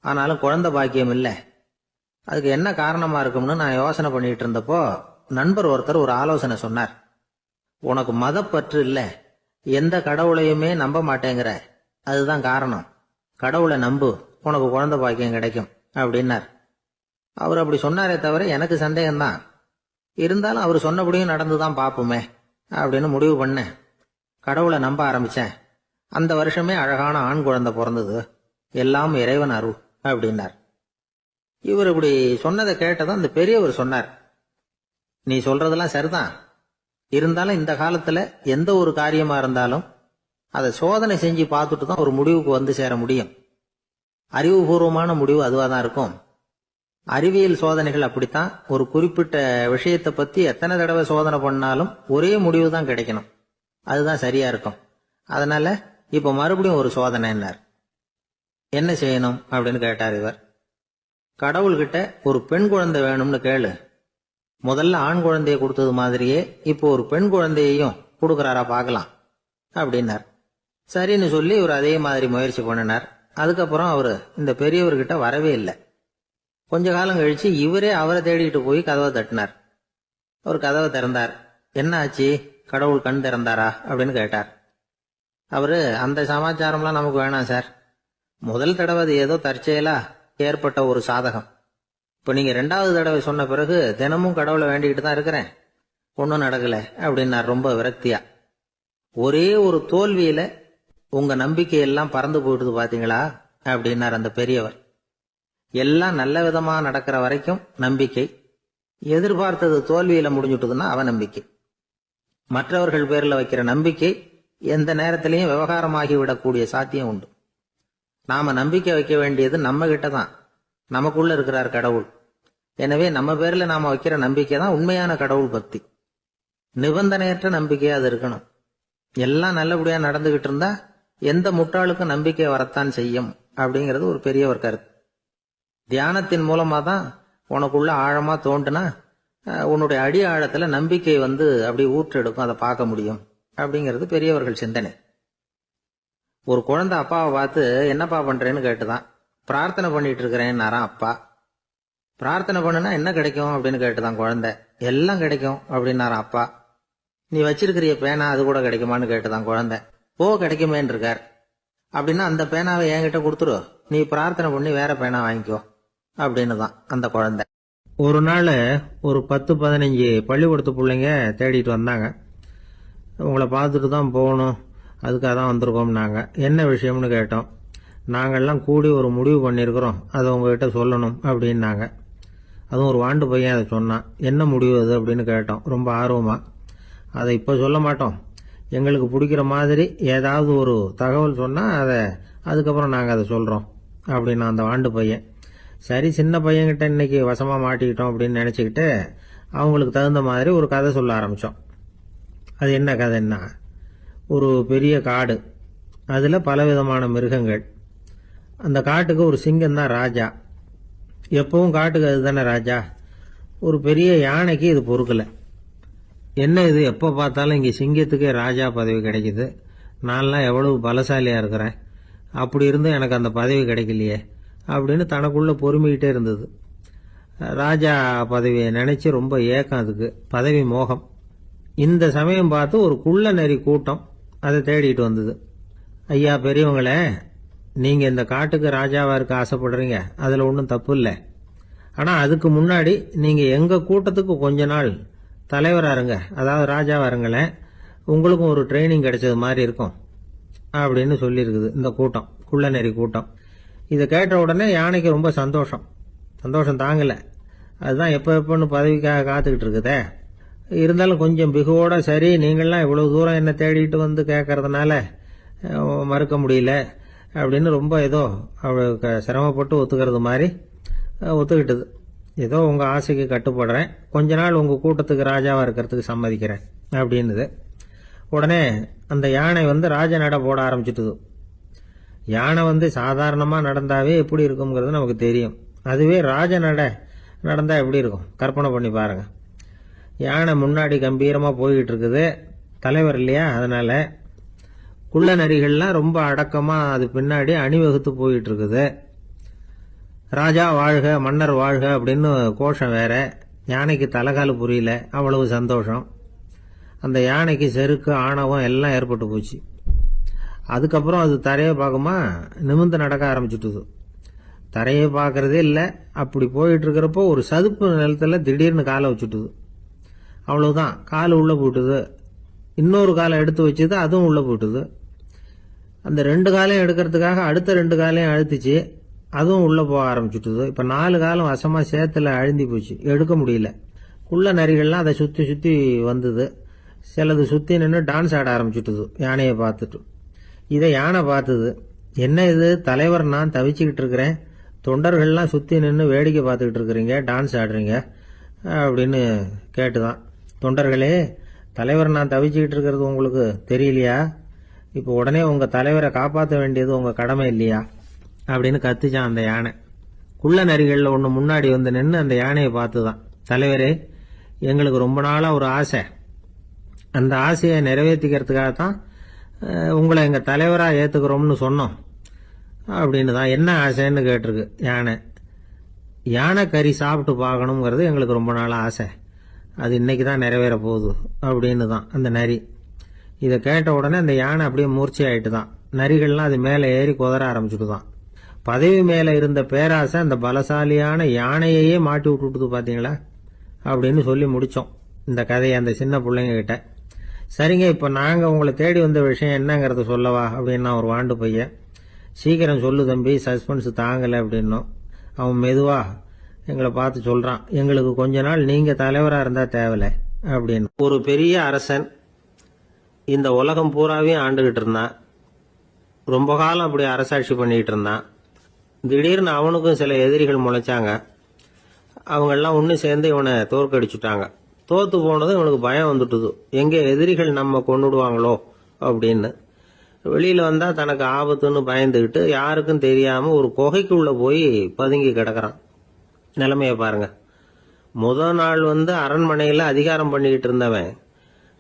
[SPEAKER 2] ஆனாலும் குழந்தை பாக்கியம் இல்லை. அதுக்கு என்ன காரணமா இருக்கும்னு நான் யோசனை பண்ணிட்டு இருந்தப்போ நண்பர் ஒருத்தர் ஒரு ஆலோசனை சொன்னார். உனக்கு மதப்பற்று இல்லை, எந்த கடவுளையுமே நம்ப மாட்டேங்கிற, அதுதான் காரணம். கடவுளை நம்பு, உனக்கு குழந்தை பாக்கியம் கிடைக்கும் அப்படின்னார். அவர் அப்படி சொன்னாரே தவிர எனக்கு சந்தேகம்தான். இருந்தாலும் அவர் சொன்னபடியும் நடந்துதான் பார்ப்போமே அப்படின்னு முடிவு பண்ணேன். கடவுளை நம்ப ஆரம்பிச்சேன். அந்த வருஷமே அழகான ஆண் குழந்தை பிறந்தது. எல்லாம் இறைவன் அருள் அப்படின்னார். இவர் இப்படி சொன்னதை கேட்டதும் அந்த பெரியவர் சொன்னார், நீ சொல்றதெல்லாம் சரிதான். இருந்தாலும் இந்த காலத்துல எந்த ஒரு காரியமா இருந்தாலும் அதை சோதனை செஞ்சு பார்த்துட்டு தான் ஒரு முடிவுக்கு சேர முடியும். அறிவுபூர்வமான முடிவு அதுவாதான் இருக்கும். அறிவியல் சோதனைகள் அப்படித்தான். ஒரு குறிப்பிட்ட விஷயத்தை பத்தி எத்தனை தடவை சோதனை பண்ணாலும் ஒரே முடிவு தான் கிடைக்கணும். அதுதான் சரியா இருக்கும். அதனால இப்ப மறுபடியும் ஒரு சோதனைன்னார். என்ன செய்யணும் அப்படின்னு கேட்டார் இவர். கடவுள்கிட்ட ஒரு பெண் குழந்தை வேணும்னு கேளு. முதல்ல ஆண் குழந்தைய கொடுத்தது மாதிரியே இப்போ ஒரு பெண் குழந்தையையும் கொடுக்கறாரா பார்க்கலாம் அப்படின்னார். சரின்னு சொல்லி இவர் அதே மாதிரி முயற்சி பண்ணினார். அதுக்கப்புறம் அவரு இந்த பெரியவர்கிட்ட வரவே இல்லை. கொஞ்ச காலம் கழிச்சு இவரே அவரை தேடிட்டு போய் கதவை தட்டினார். அவர் கதவை திறந்தார். என்ன ஆச்சு, கடவுள் கண் திறந்தாரா அப்படின்னு கேட்டார். அவரு, அந்த சமாச்சாரம்லாம் நமக்கு வேணாம் சார். முதல் தடவை அது ஏதோ தற்செயலா ஏற்பட்ட ஒரு சாதகம். இப்ப நீங்க 2வது தடவை சொன்ன பிறகு தினமும் கடவுளை வேண்டிக்கிட்டு தான் இருக்கிறேன், ஒன்னும் நடக்கல அப்படின்னார் ரொம்ப விரக்தியா. ஒரே ஒரு தோல்வியில உங்க நம்பிக்கையெல்லாம் பறந்து போயிடுது பாத்தீங்களா அப்படின்னார் அந்த பெரியவர். எல்லாம் நல்ல விதமா நடக்கிற வரைக்கும் நம்பிக்கை, எதிர்பார்த்தது தோல்வியில முடிஞ்சுட்டுதுன்னா அவநம்பிக்கை. மற்றவர்கள் பேர்ல வைக்கிற நம்பிக்கை எந்த நேரத்திலையும் விவகாரமாகி விடக்கூடிய சாத்தியம் உண்டு. நாம நம்பிக்கை வைக்க வேண்டியது நம்ம கிட்ட தான். நமக்குள்ள இருக்கிறார் கடவுள். எனவே நம்ம பேர்ல நாம வைக்கிற நம்பிக்கை தான் உண்மையான கடவுள் பக்தி. நிபந்தனையற்ற நம்பிக்கையா அது இருக்கணும். எல்லாம் நல்லபடியா நடந்துகிட்டு இருந்தா எந்த முட்டாளுக்கும் நம்பிக்கை வரத்தான் செய்யும் அப்படிங்கிறது ஒரு பெரியவர் கருத்து. தியானத்தின் மூலமா தான் உனக்குள்ள ஆழமா தோண்டுனா உன்னுடைய அடி ஆழத்துல நம்பிக்கை அப்படி ஊற்றெடுக்கும், அதை பார்க்க முடியும் அப்படிங்கிறது பெரியவர்கள் சிந்தனை. ஒரு குழந்தை அப்பாவை பார்த்து என்னப்பா பண்றேன்னு கேட்டுதான். பிரார்த்தனை பண்ணிட்டு இருக்கிறேன்னாராம் அப்பா. பிரார்த்தனை பண்ணுனா என்ன கிடைக்கும் அப்படின்னு கேட்டுதான் குழந்தை. எல்லாம் கிடைக்கும் அப்படின்னாராம் அப்பா. நீ வச்சிருக்கிறிய பேனா அது கூட கிடைக்குமான்னு கேட்டுதான் குழந்தை. கிடைக்குமேன்னு இருக்கார். அப்படின்னா அந்த பேனாவை என்கிட்ட கொடுத்துரு, நீ பிரார்த்தனை பண்ணி வேற பேனா வாங்கிக்கோ அப்படின்னு தான் அந்த குழந்தை.
[SPEAKER 3] ஒரு நாள் ஒரு 10-15 பள்ளிக்கூடத்து பிள்ளைங்க தேடிட்டு வந்தாங்க. உங்களை பார்த்துட்டு தான் போகணும், அதுக்காக தான் வந்திருக்கோம். நாங்கள் என்ன விஷயம்னு கேட்டோம். நாங்கள்லாம் கூடி ஒரு முடிவு பண்ணியிருக்கிறோம், அதை உங்ககிட்ட சொல்லணும் அப்படின்னாங்க. அதுவும் ஒரு வாண்டு பையன் அதை சொன்னான். என்ன முடிவு அது அப்படின்னு கேட்டோம் ரொம்ப ஆர்வமாக. அதை இப்போ சொல்ல மாட்டோம், எங்களுக்கு பிடிக்கிற மாதிரி ஏதாவது ஒரு தகவல் சொன்னால் அதுக்கப்புறம் நாங்கள் அதை சொல்கிறோம் அப்படின்னா அந்த வாண்டு பையன். சரி, சின்ன பையன்கிட்ட இன்னைக்கு வசமாக மாட்டிக்கிட்டோம் அப்படின்னு நினச்சிக்கிட்டு அவங்களுக்கு தகுந்த மாதிரி ஒரு கதை சொல்ல ஆரம்பித்தோம். அது என்ன கதைன்னா, ஒரு பெரிய காடு, அதில் பலவிதமான மிருகங்கள். அந்த காட்டுக்கு ஒரு சிங்கம் தான் ராஜா. எப்பவும் காட்டுக்கு அதுதானே ராஜா. ஒரு பெரிய யானைக்கு இது பொறுக்கலை. என்ன இது, எப்போ பார்த்தாலும் இங்கே சிங்கத்துக்கே ராஜா பதவி கிடைக்குது, நான்லாம் எவ்வளவு பலசாலியாக இருக்கிறேன், அப்படி இருந்தும் எனக்கு அந்த பதவி கிடைக்கலையே அப்படின்னு தனக்குள்ளே பொறுமிக்கிட்டே இருந்தது. ராஜா பதவியை நினச்சி ரொம்ப ஏக்கம், அதுக்கு பதவி மோகம். இந்த சமயம் பார்த்து ஒரு குள்ள நரி கூட்டம் அதை தேடிட்டு வந்தது. ஐயா பெரியவங்களே, நீங்கள் இந்த காட்டுக்கு ராஜாவாக இருக்க ஆசைப்படுறீங்க, அதில் ஒன்றும் தப்பு இல்லை. ஆனால் அதுக்கு முன்னாடி நீங்கள் எங்கள் கூட்டத்துக்கு கொஞ்ச நாள் தலைவராக இருங்க, அதாவது ராஜாவாக இருங்களேன், உங்களுக்கும் ஒரு ட்ரைனிங் கிடைச்சது மாதிரி இருக்கும் அப்படின்னு சொல்லியிருக்குது இந்த கூட்டம், குள்ள நெறி கூட்டம். இதை கேட்ட உடனே யானைக்கு ரொம்ப சந்தோஷம் தாங்கலை. அதுதான் எப்போன்னு பதவிக்காக காத்துக்கிட்டு இருக்குதே. இருந்தாலும் கொஞ்சம் பிகுவோட, சரி நீங்கள்லாம் இவ்வளவு தூரம் என்ன தேடிட்டு வந்து கேட்கறதுனால மறுக்க முடியல அப்படின்னு ரொம்ப ஏதோ அவளுக்கு சிரமப்பட்டு ஒத்துக்கிறது மாதிரி ஒத்துக்கிட்டது. ஏதோ உங்கள் ஆசைக்கு கட்டுப்படுறேன், கொஞ்ச நாள் உங்கள் கூட்டத்துக்கு ராஜாவாக இருக்கிறதுக்கு சம்மதிக்கிறேன் அப்படின்னுது. உடனே அந்த யானை ராஜ நட போட ஆரம்பிச்சிட்டுது. யானை சாதாரணமாக நடந்தாவே எப்படி இருக்குங்கிறது நமக்கு தெரியும். அதுவே ராஜ நட நடந்தா எப்படி இருக்கும் கற்பனை பண்ணி பாருங்க. யானை முன்னாடி கம்பீரமாக போய்கிட்டு இருக்குது, தலைவர் இல்லையா, அதனால குள்ள நரிகள்லாம் ரொம்ப அடக்கமாக அது பின்னாடி அணிவகுத்து போயிட்டு இருக்குது. ராஜா வாழ்க, மன்னர் வாழ்க அப்படின்னு கோஷம் வேற. யானைக்கு தலைகால புரியல, அவ்வளவு சந்தோஷம். அந்த யானைக்கு செருக்கு, ஆணவம் எல்லாம் ஏற்பட்டு போச்சு. அதுக்கப்புறம் அது தரையை பார்க்குமா, நிமிர்ந்து நடக்க ஆரம்பிச்சுட்டுது. தரையை பார்க்கறதே இல்லை. அப்படி போயிட்டு இருக்கிறப்போ ஒரு சதுப்பு நிலத்தில் திடீர்னு காலை வச்சுட்டுது. அவ்வளவுதான், கால் உள்ளே போட்டுது. இன்னொரு காலை எடுத்து வச்சுது, அதுவும் உள்ளே போட்டுது. அந்த 2 காலையும் எடுக்கிறதுக்காக அடுத்த 2 காலையும் அழுத்திச்சு, அதுவும் உள்ளே போக ஆரம்பிச்சுட்டுது. இப்போ 4 காலம் வசமாக சேத்துல அழுந்தி போச்சு, எடுக்க முடியல. குள்ள நரிகள்லாம் அதை சுற்றி சுற்றி வந்தது. சிலது சுற்றி நின்று டான்ஸ் ஆட ஆரம்பிச்சுட்டுது யானையை பார்த்துட்டு. இதை யானை பார்த்தது. என்ன இது, தலைவர் நான் தவிச்சுக்கிட்டு இருக்கிறேன், தொண்டர்கள்லாம் சுற்றி நின்று வேடிக்கை பார்த்துக்கிட்டு இருக்கிறீங்க, டான்ஸ் ஆடுறீங்க அப்படின்னு கேட்டுதான். தொண்டர்களே, தலைவர் நான் தவிச்சுக்கிட்டு இருக்கிறது உங்களுக்கு தெரியலையா? இப்போ உடனே உங்கள் தலைவரை காப்பாற்ற வேண்டியது உங்கள் கடமை இல்லையா அப்படின்னு கத்துச்சான் அந்த யானை. குள்ள நரிகளில் ஒன்று முன்னாடி நின்று அந்த யானையை பார்த்து தான், தலைவரே எங்களுக்கு ரொம்ப நாளாக ஒரு ஆசை, அந்த ஆசையை நிறைவேற்றிக்கிறதுக்காக தான் உங்களை எங்கள் தலைவராக ஏற்றுக்கிறோம்னு சொன்னோம் அப்படின்னு தான். என்ன ஆசைன்னு கேட்டிருக்கு யானை. யானை கறி சாப்பிட்டு பார்க்கணுங்கிறது எங்களுக்கு ரொம்ப நாளாக ஆசை, அது இன்னைக்கு தான் நிறைவேற போகுது அப்படின்னு தான் அந்த நரி. இதை கேட்ட உடனே அந்த யானை அப்படியே மூர்ச்சி ஆயிட்டு தான். நரிகள்லாம் அது மேலே ஏறி குதற ஆரம்பிச்சுட்டு தான். பதவி மேலே இருந்த பேராசை அந்த பலசாலியான யானையையே மாட்டி விட்டுட்டுது பார்த்தீங்களா அப்படின்னு சொல்லி முடித்தோம் இந்த கதையை அந்த சின்ன பிள்ளைங்க கிட்ட. சரிங்க, இப்போ நாங்கள் உங்களை தேடி வந்த விஷயம் என்னங்கிறத சொல்லவா அப்படின்னா ஒரு வாண்டு பையன். சீக்கிரம் சொல்லு தம்பி, சஸ்பென்ஸ் தாங்கலை அப்படின்னோம். அவன் மெதுவா எங்களை பார்த்து சொல்கிறான், எங்களுக்கு கொஞ்ச நாள் நீங்கள் தலைவராக இருந்தால் தேவலை அப்படின்னு. ஒரு பெரிய அரசன் இந்த உலகம் பூராவையும் ஆண்டுகிட்டு இருந்தான். ரொம்ப காலம் அப்படி அரசாட்சி பண்ணிக்கிட்டு இருந்தான். திடீர்னு அவனுக்கும் சில எதிரிகள் முளைச்சாங்க. அவங்கெல்லாம் ஒன்று சேர்ந்து இவனை தோற்கடிச்சுட்டாங்க. தோத்து போனதும் இவனுக்கு பயம் வந்துட்டுது, எங்கே எதிரிகள் நம்ம கொண்டுடுவாங்களோ அப்படின்னு. வெளியில் வந்தால் தனக்கு ஆபத்துன்னு பயந்துக்கிட்டு யாருக்கும் தெரியாமல் ஒரு குகைக்குள்ளே போய் பதுங்கி கிடக்கிறான். நிலைமையை பாருங்க. முதல் நாள் அரண்மனையில் அதிகாரம் பண்ணிக்கிட்டு இருந்தவன்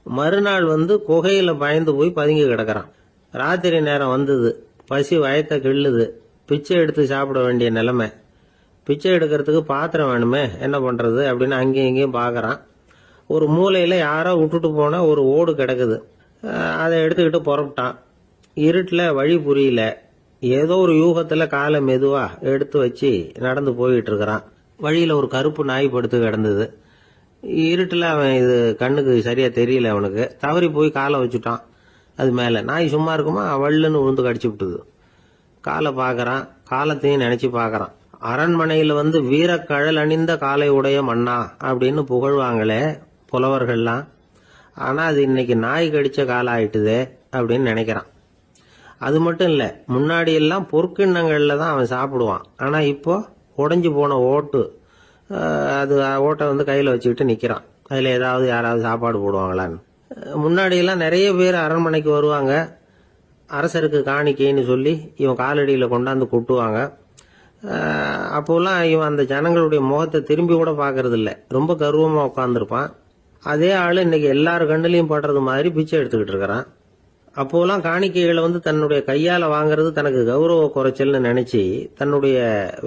[SPEAKER 3] மறுநாள் குகையில் பயந்து போய் பதுங்கி கிடக்கிறான். ராத்திரி நேரம் வந்தது, பசி வயத்தை கிள்ளுது, பிச்சை எடுத்து சாப்பிட வேண்டிய நிலைமை. பிச்சை எடுக்கிறதுக்கு பாத்திரம் வேணுமே, என்ன பண்ணுறது அப்படின்னு அங்கேயும் இங்கேயும் பார்க்குறான். ஒரு மூலையில் யாரோ விட்டுட்டு போன ஒரு ஓடு கிடக்குது, அதை எடுத்துக்கிட்டு புறப்பட்டான். இருட்டில் வழி புரியல, ஏதோ ஒரு யூகத்தில் காலை மெதுவாக எடுத்து வச்சு நடந்து போயிட்டு இருக்கிறான். வழியில் ஒரு கருப்பு நாய் படுத்து கிடந்தது. இருட்டில் அவன் இது கண்ணுக்கு சரியாக தெரியல, அவனுக்கு தவறி போய் காலை வச்சுட்டான். அது மேல நாய் சும்மா இருக்குமா, வள்ளுன்னு விழுந்து கடிச்சு விட்டுது. காலை பார்க்கறான், காலத்தையும் நினைச்சு பார்க்கறான். அரண்மனையில வீரக்கழல் அணிந்த காலை உடைய மன்னா அப்படின்னு புகழ்வாங்களே புலவர்கள்லாம். ஆனா அது இன்னைக்கு நாய் கடிச்ச காலம் ஆயிட்டுதே அப்படின்னு நினைக்கிறான். அது மட்டும் இல்ல, முன்னாடி எல்லாம் பொற்கிண்ணங்கள்ல தான் அவன் சாப்பிடுவான். ஆனா இப்போ உடைஞ்சு போன ஓட்டு, அது ஓட்டை கையில வச்சுக்கிட்டு நிக்கிறான். அதுல ஏதாவது யாராவது சாப்பாடு போடுவாங்களான்னு. முன்னாடி எல்லாம் நிறைய பேர் அரண்மனைக்கு வருவாங்க. அரசருக்கு காணிக்கைன்னு சொல்லி இவன் காலடியில கொண்டாந்து கொட்டுவாங்க. அப்போலாம் இவன் அந்த ஜனங்களுடைய முகத்தை திரும்பி கூட பாக்குறது இல்ல, ரொம்ப கர்வமா உட்காந்துருப்பான். அதே ஆளு இன்னைக்கு எல்லாரு கண்ணுலயும் படுறது மாதிரி பிச்சை எடுத்துக்கிட்டு இருக்கிறான். அப்போலாம் காணிக்கைகளை தன்னுடைய கையால வாங்குறது தனக்கு கௌரவ குறைச்சல்னு நினைச்சு தன்னுடைய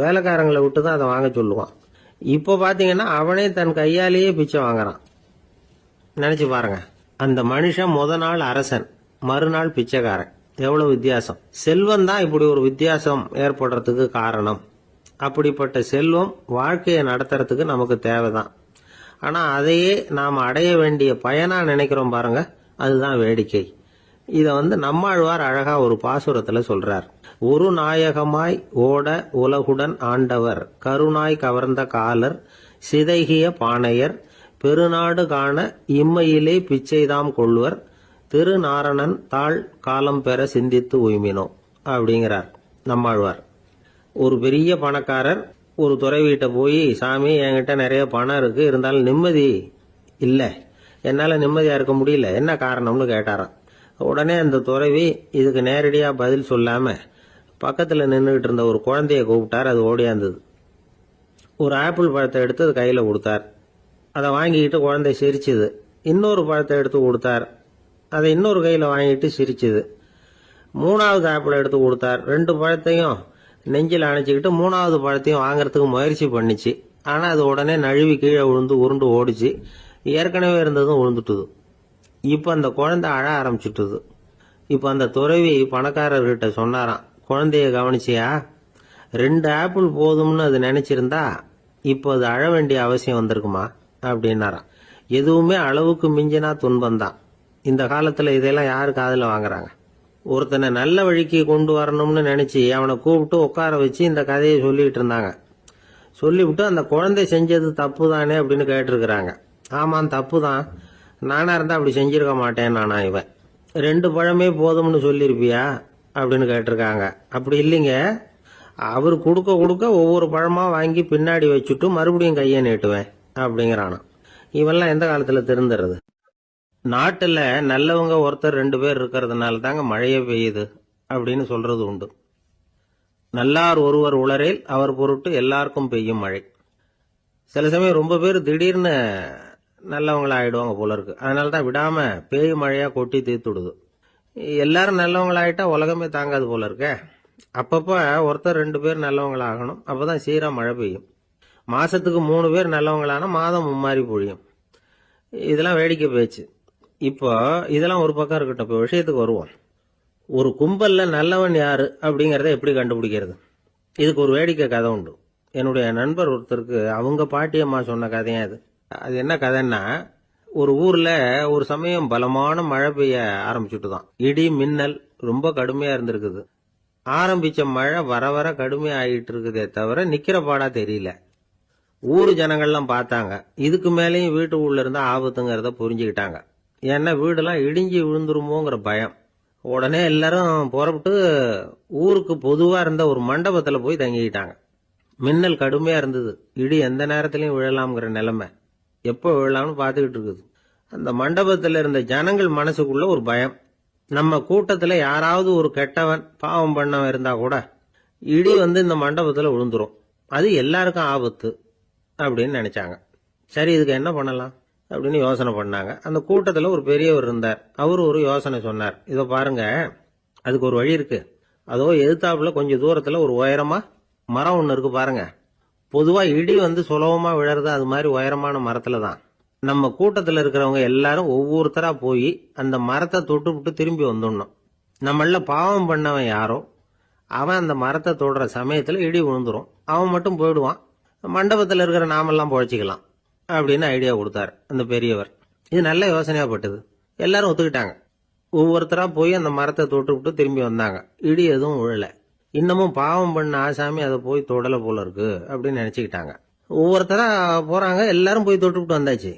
[SPEAKER 3] வேலைக்காரங்களை விட்டு தான் அதை வாங்க சொல்லுவான். இப்போ பாத்தீங்கன்னா அவனே தன் கையாலேயே பிச்சை வாங்குறான். நினைச்சு பாருங்க, அந்த மனுஷன் முத நாள் அரசன், மறுநாள் பிச்சைக்காரன். எவ்வளவு வித்தியாசம்! செல்வம் தான் இப்படி ஒரு வித்தியாசம் ஏற்படுறதுக்கு காரணம். அப்படிப்பட்ட செல்வம் வாழ்க்கையை நடத்துறதுக்கு நமக்கு தேவைதான். ஆனா அதையே நாம் அடைய வேண்டிய பயனா நினைக்கிறோம் பாருங்க, அதுதான் வேடிக்கை. இத நம்மாழ்வார் அழகா ஒரு பாசுரத்துல சொல்றார். ஒரு நாயகமாய் ஓட உலகுடன் ஆண்டவர், கருணாய் கவர்ந்த காலர், சிதைகிய பானையர், பெருநாடு காண இம்மையிலே பிச்சைதாம் கொள்வர், திருநாரணன் தாழ் காலம் பெற சிந்தித்து உய்மினோ அப்படிங்கிறார் நம்மாழ்வார். ஒரு பெரிய பணக்காரர் ஒரு துறவிகிட்ட போய், சாமி என்கிட்ட நிறைய பணம் இருக்கு, இருந்தாலும் நிம்மதி இல்ல, என்னால நிம்மதியா இருக்க முடியல, என்ன காரணம்னு கேட்டாராம். உடனே அந்த துறவி இதுக்கு நேரடியா பதில் சொல்லாம பக்கத்துல நின்றுகிட்டு இருந்த ஒரு குழந்தைய கூப்பிட்டார். அது ஓடியாந்தது. ஒரு ஆப்பிள் பழத்தை எடுத்து அது கையில கொடுத்தார். அதை வாங்கிக்கிட்டு குழந்தை சிரிச்சுது. இன்னொரு பழத்தை எடுத்து கொடுத்தார். அதை இன்னொரு கையில வாங்கிட்டு சிரிச்சுது. மூணாவது ஆப்பிள் எடுத்து கொடுத்தார். 2 பழத்தையும் நெஞ்சில் அணைச்சிக்கிட்டு 3வது பழத்தையும் வாங்கறதுக்கு முயற்சி பண்ணிச்சு. ஆனா அது உடனே நழுவி கீழே விழுந்து உருண்டு ஓடிச்சு. ஏற்கனவே இருந்ததும் விழுந்துட்டுது. இப்ப அந்த குழந்தை அழ ஆரம்பிச்சுட்டுது. இப்ப அந்த துறவி பணக்காரர்கிட்ட சொன்னாராம், குழந்தைய கவனிச்சியா? 2 ஆப்பிள் போதும்னு அது நினைச்சிருந்தா இப்போ அது அழ வேண்டிய அவசியம் வந்திருக்குமா அப்படின்னாராம். எதுவுமே அளவுக்கு மிஞ்சினா துன்பம்தான். இந்த காலத்துல இதெல்லாம் யாரு காதுல வாங்குறாங்க? ஒருத்தனை நல்ல வழிக்கு கொண்டு வரணும்னு நினைச்சு அவனை கூப்பிட்டு உட்கார வச்சு இந்த கதையை சொல்லிட்டு இருந்தாங்க. சொல்லிவிட்டு அந்த குழந்தை செஞ்சது தப்பு தானே அப்படின்னு கேட்டிருக்கிறாங்க. ஆமாம், தப்பு தான், நானா இருந்தா அப்படி செஞ்சிருக்க மாட்டேன் நானா இவன். 2 பழமே போதும்னு சொல்லிருப்பியா அப்படின்னு கேட்டிருக்காங்க. அப்படி இல்லைங்க, அவர் கொடுக்க கொடுக்க ஒவ்வொரு பழமா வாங்கி பின்னாடி வச்சுட்டு மறுபடியும் கையை நீட்டுவேன் அப்படிங்கிறானா. இவெல்லாம் எந்த காலத்துல திருந்துறது? நாட்டுல நல்லவங்க ஒருத்தர் 2 பேர் இருக்கிறதுனால தாங்க மழையே பெய்யுது அப்படின்னு சொல்றது உண்டு. நல்லார் ஒருவர் உளரேல் அவர் பொருட்டு எல்லாருக்கும் பெய்யும் மழை. சில சமயம் ரொம்ப பேர் திடீர்னு நல்லவங்களா ஆயிடுவாங்க போல இருக்கு. அதனாலதான் விடாம பேய் மழையா கொட்டி தீர்த்துடுது. எல்லாரும் நல்லவங்களாயிட்டா உலகமே தாங்காது போல இருக்க. அப்பப்ப ஒருத்தர் 2 பேர் நல்லவங்களாகணும், அப்பதான் சீரா மழை பெய்யும். மாசத்துக்கு 3 பேர் நல்லவங்களானா மாதம் மும்மாரி பொழியும். இதெல்லாம் வேடிக்கை பேச்சு. இப்போ இதெல்லாம் ஒரு பக்கம் இருக்கட்டும், இப்போ விஷயத்துக்கு வருவோம். ஒரு கும்பல்ல நல்லவன் யாரு அப்படிங்கறத எப்படி கண்டுபிடிக்கிறது? இதுக்கு ஒரு வேடிக்கை கதை உண்டு. என்னுடைய நண்பர் ஒருத்தருக்கு அவங்க பாட்டியம்மா சொன்ன கதையா இது. அது என்ன கதைன்னா, ஒரு ஊர்ல ஒரு சமயம் பலமான மழை பெய்ய ஆரம்பிச்சுட்டுதான். இடி மின்னல் ரொம்ப கடுமையா இருந்திருக்குது. ஆரம்பிச்ச மழை வர வர கடுமையா ஆகிட்டு இருக்குதே தவிர நிக்கிற பாடா தெரியல. ஊரு ஜனங்கள்லாம் பார்த்தாங்க. இதுக்கு மேலேயும் வீட்டு உள்ள இருந்தா ஆபத்துங்கிறத புரிஞ்சுக்கிட்டாங்க. ஏன்னா வீடெல்லாம் இடிஞ்சி விழுந்துருமோங்கிற பயம். உடனே எல்லாரும் புறப்பட்டு ஊருக்கு பொதுவா இருந்த ஒரு மண்டபத்துல போய் தங்கிக்கிட்டாங்க. மின்னல் கடுமையா இருந்தது. இடி எந்த நேரத்திலையும் விழலாம்ங்கிற நிலைமை. எப்போ விழலாம்னு பார்த்துக்கிட்டு இருக்குது. அந்த மண்டபத்துல இருந்த ஜனங்கள் மனசுக்குள்ள ஒரு பயம். நம்ம கூட்டத்துல யாராவது ஒரு கெட்டவன் பாவம் பண்ணவன் இருந்தா கூட இடி இந்த மண்டபத்துல விழுந்துரும், அது எல்லாருக்கும் ஆபத்து அப்படின்னு நினைச்சாங்க. சரி, இதுக்கு என்ன பண்ணலாம் அப்படின்னு யோசனை பண்ணாங்க. அந்த கூட்டத்துல ஒரு பெரியவர் இருந்தார். அவரு ஒரு யோசனை சொன்னார். இதோ பாருங்க, அதுக்கு ஒரு வழி இருக்கு. அதோ எதிர்த்தாப்புல கொஞ்சம் தூரத்துல ஒரு உயரமா மரம் ஒண்ணு இருக்கு பாருங்க. பொதுவா இடி சுலபமா விழறது அது மாதிரி உயரமான மரத்துல தான். நம்ம கூட்டத்துல இருக்கிறவங்க எல்லாரும் ஒவ்வொருத்தரா போய் அந்த மரத்தை தொட்டு விட்டு திரும்பி வந்துடணும். நம்மள பாவம் பண்ணவன் யாரோ அவன் அந்த மரத்தை தொடுற சமயத்துல இடி விழுந்துரும், அவன் மட்டும் போயிடுவான், மண்டபத்துல இருக்கிற நாமெல்லாம் பொழைச்சிக்கலாம் அப்படின்னு ஐடியா கொடுத்தாரு அந்த பெரியவர். இது நல்ல யோசனையா பட்டது. எல்லாரும் ஒத்துக்கிட்டாங்க. ஒவ்வொருத்தரா போய் அந்த மரத்தை தொட்டுவிட்டு திரும்பி வந்தாங்க. இடி எதுவும் விழல. இன்னமும் பாவம் பண்ண ஆசாமி அதை போய் தொடல போல இருக்கு அப்படின்னு நினைச்சுக்கிட்டாங்க. ஒவ்வொருத்தரா போறாங்க, எல்லாரும் போய் தொட்டுவிட்டு வந்தாச்சு.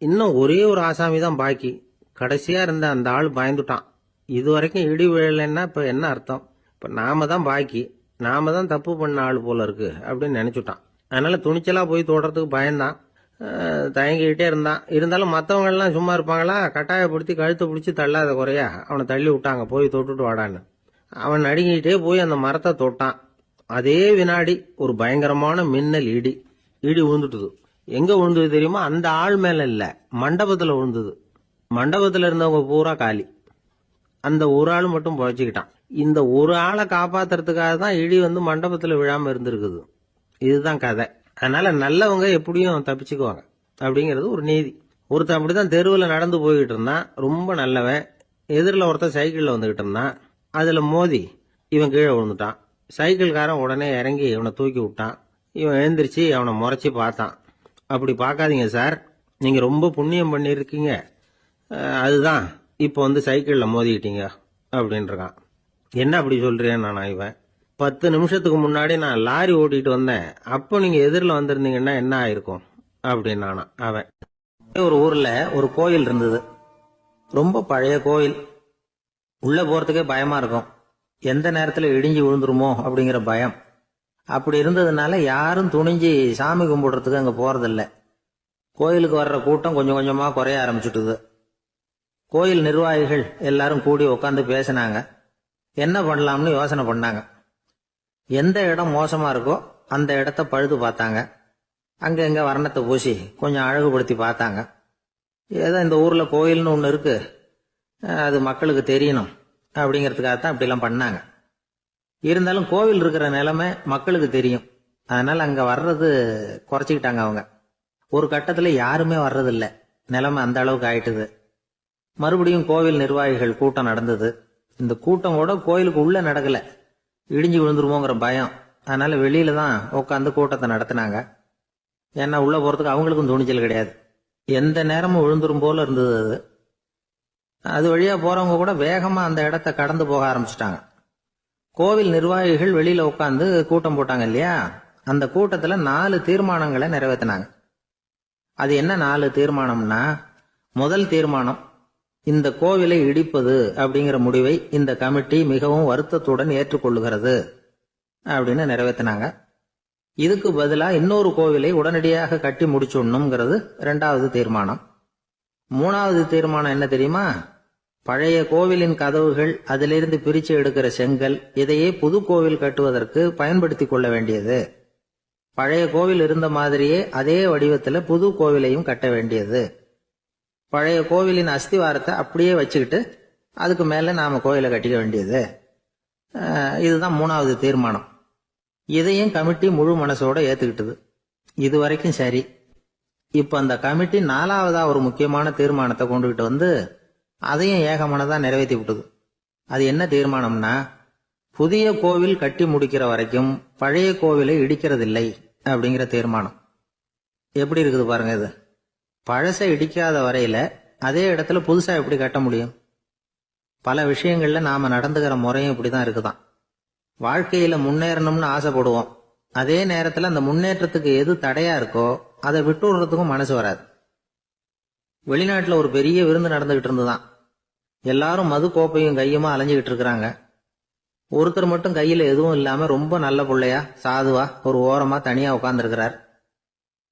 [SPEAKER 3] இன்னும் ஒரே ஒரு ஆசாமி தான் பாக்கி. கடைசியா இருந்த அந்த ஆள் பயந்துட்டான். இது வரைக்கும் இடி விழலைன்னா இப்ப என்ன அர்த்தம்? இப்ப நாம தான் பாக்கி, நாம தான் தப்பு பண்ண ஆள் போல இருக்கு அப்படின்னு நினைச்சுட்டான். அதனால துணிச்சலா போய் தொடுறதுக்கு பயந்தான், தயங்கிக்கிட்டே இருந்தான். இருந்தாலும் மற்றவங்க எல்லாம் சும்மா இருப்பாங்களா? கட்டாயப்படுத்தி கழுத்தை பிடிச்சி தள்ளாத குறையா அவனை தள்ளி விட்டாங்க, போய் தொட்டுட்டு வாடான்னு. அவன் நடுங்கிட்டே போய் அந்த மரத்தை தொட்டான். அதே வினாடி ஒரு பயங்கரமான மின்னல் இடி விழுந்துட்டுது. எங்க விழுந்தது தெரியுமா? அந்த ஆள் மேல இல்ல, மண்டபத்துல விழுந்தது. மண்டபத்துல இருந்தவங்க பூரா காலி. அந்த ஒரு ஆள் மட்டும் புழைச்சிக்கிட்டான். இந்த ஒரு ஆளை காப்பாத்துறதுக்காக தான் இடி வந்து மண்டபத்துல விழாம இருந்திருக்குது. இதுதான் கதை. அதனால நல்லவங்க எப்படியும் தப்பிச்சுக்குவாங்க அப்படிங்கிறது ஒரு நீதி. ஒருத்தன் அப்படிதான் தெருவில் நடந்து போய்கிட்டு இருந்தான், ரொம்ப நல்லவன். எதிரில் ஒருத்தன் சைக்கிளில் வந்துகிட்டு இருந்தான். அதுல மோதி இவன் கீழே விழுந்துட்டான். சைக்கிள்காரன் உடனே இறங்கி இவனை தூக்கி விட்டான். இவன் எழுந்திரிச்சு அவனை முறைச்சி பார்த்தான். அப்படி பார்க்காதீங்க சார், நீங்க ரொம்ப புண்ணியம் பண்ணியிருக்கீங்க, அதுதான் இப்போ வந்து சைக்கிளில் மோதிக்கிட்டீங்க அப்படின்றான். என்ன அப்படி சொல்றேன் நானா? இவன் 10 நிமிஷத்துக்கு முன்னாடி நான் லாரி ஓட்டிட்டு வந்தேன், அப்போ நீங்க எதிரில் வந்திருந்தீங்கன்னா என்ன ஆயிருக்கும் அப்படின்னானா அவன். ஒரு ஊர்ல ஒரு கோயில் இருந்தது, ரொம்ப பழைய கோயில். உள்ள போறதுக்கே பயமா இருக்கும், எந்த நேரத்துல இடிஞ்சு விழுந்துருமோ அப்படிங்கிற பயம். அப்படி இருந்ததுனால யாரும் துணிஞ்சு சாமி கும்பிடுறதுக்கு அங்க போறதில்ல. கோயிலுக்கு வர்ற கூட்டம் கொஞ்சம் கொஞ்சமா குறைய ஆரம்பிச்சுட்டுது. கோயில் நிர்வாகிகள் எல்லாரும் கூடி உட்காந்து பேசினாங்க. என்ன பண்ணலாம்னு யோசனை பண்ணாங்க. எந்த இடம் மோசமா இருக்கோ அந்த இடத்த பழுது பார்த்தாங்க. அங்க எங்க வர்ணத்தை பூசி கொஞ்சம் அழகுபடுத்தி பார்த்தாங்க. ஏதோ இந்த ஊர்ல கோயில்னு ஒண்ணு இருக்கு, அது மக்களுக்கு தெரியணும் அப்படிங்கிறதுக்காகத்தான் இப்படிலாம் பண்ணாங்க. இருந்தாலும் கோவில் இருக்கிற நிலைமை மக்களுக்கு தெரியும், அதனால அங்க வர்றது குறைச்சிக்கிட்டாங்க அவங்க. ஒரு கட்டத்துல யாருமே வர்றதில்ல, நிலைமை அந்த அளவுக்கு ஆயிட்டுது. மறுபடியும் கோவில் நிர்வாகிகள் கூட்டம் நடந்தது. இந்த கூட்டம் கூட கோயிலுக்கு உள்ள நடக்கல, இடிஞ்சு விழுந்துருமோங்கிற பயம். அதனால வெளியில தான் உட்காந்து கூட்டத்தை நடத்தினாங்க. ஏன்னா உள்ள போறதுக்கு அவங்களுக்கும் துணிச்சல் கிடையாது, எந்த நேரமும் விழுந்துரும் போல இருந்தது அது. அது வழியா போறவங்க கூட வேகமா அந்த இடத்த கடந்து போக ஆரம்பிச்சிட்டாங்க. கோவில் நிர்வாகிகள் வெளியில உட்காந்து கூட்டம் போட்டாங்க இல்லையா, அந்த கூட்டத்துல 4 தீர்மானங்களை நிறைவேற்றினாங்க. அது என்ன 4 தீர்மானம்னா, முதல் தீர்மானம், இந்த கோவிலை இடிப்பது அப்படிங்கிற முடிவை இந்த கமிட்டி மிகவும் வருத்தத்துடன் ஏற்றுக்கொள்ளுகிறது அப்படின்னு நிறைவேற்றினாங்க. இதுக்கு பதிலா இன்னொரு கோவிலை உடனடியாக கட்டி முடிச்சுடணுங்கிறது 2வது தீர்மானம். 3வது தீர்மானம் என்ன தெரியுமா? பழைய கோவிலின் கதவுகள், அதிலிருந்து பிரிச்சு எடுக்கிற செங்கல், இதையே புது கோவில் கட்டுவதற்கு பயன்படுத்தி கொள்ள வேண்டியது. பழைய கோவில் இருந்த மாதிரியே அதே வடிவத்துல புது கோவிலையும் கட்ட வேண்டியது. பழைய கோவிலின் அஸ்திவாரத்தை அப்படியே வச்சுக்கிட்டு அதுக்கு மேல நாம கோயிலை கட்டிக்க வேண்டியது. இதுதான் 3வது தீர்மானம். இதையும் கமிட்டி முழு மனசோட ஏத்துக்கிட்டது. இது வரைக்கும் சரி. இப்ப அந்த கமிட்டி 4வதா ஒரு முக்கியமான தீர்மானத்தை கொண்டுகிட்டு வந்து அதையும் ஏகமனதா நிறைவேற்றி விட்டது. அது என்ன தீர்மானம்னா, புதிய கோவில் கட்டி முடிக்கிற வரைக்கும் பழைய கோவிலை இடிக்கிறதில்லை அப்படிங்கிற தீர்மானம். எப்படி இருக்குது பாருங்க இது. பழசை இடிக்காத வரையில அதே இடத்துல புதுசா எப்படி கட்ட முடியும்? பல விஷயங்கள்ல நாம நடந்துகிற முறையும் இப்படிதான் இருக்குதான். வாழ்க்கையில முன்னேறணும்னு ஆசைப்படுவோம், அதே நேரத்துல அந்த முன்னேற்றத்துக்கு எது தடையா இருக்கோ அதை விட்டு விடுறதுக்கும் மனசு வராது. வெளிநாட்டுல ஒரு பெரிய விருந்து நடந்துகிட்டு இருந்துதான். எல்லாரும் மது கோப்பையும் கையுமா அலைஞ்சுகிட்டு இருக்கிறாங்க. ஒருத்தர் மட்டும் கையில எதுவும் இல்லாம ரொம்ப நல்ல பிள்ளையா சாதுவா ஒரு ஓரமா தனியா உட்கார்ந்துருக்கிறார்.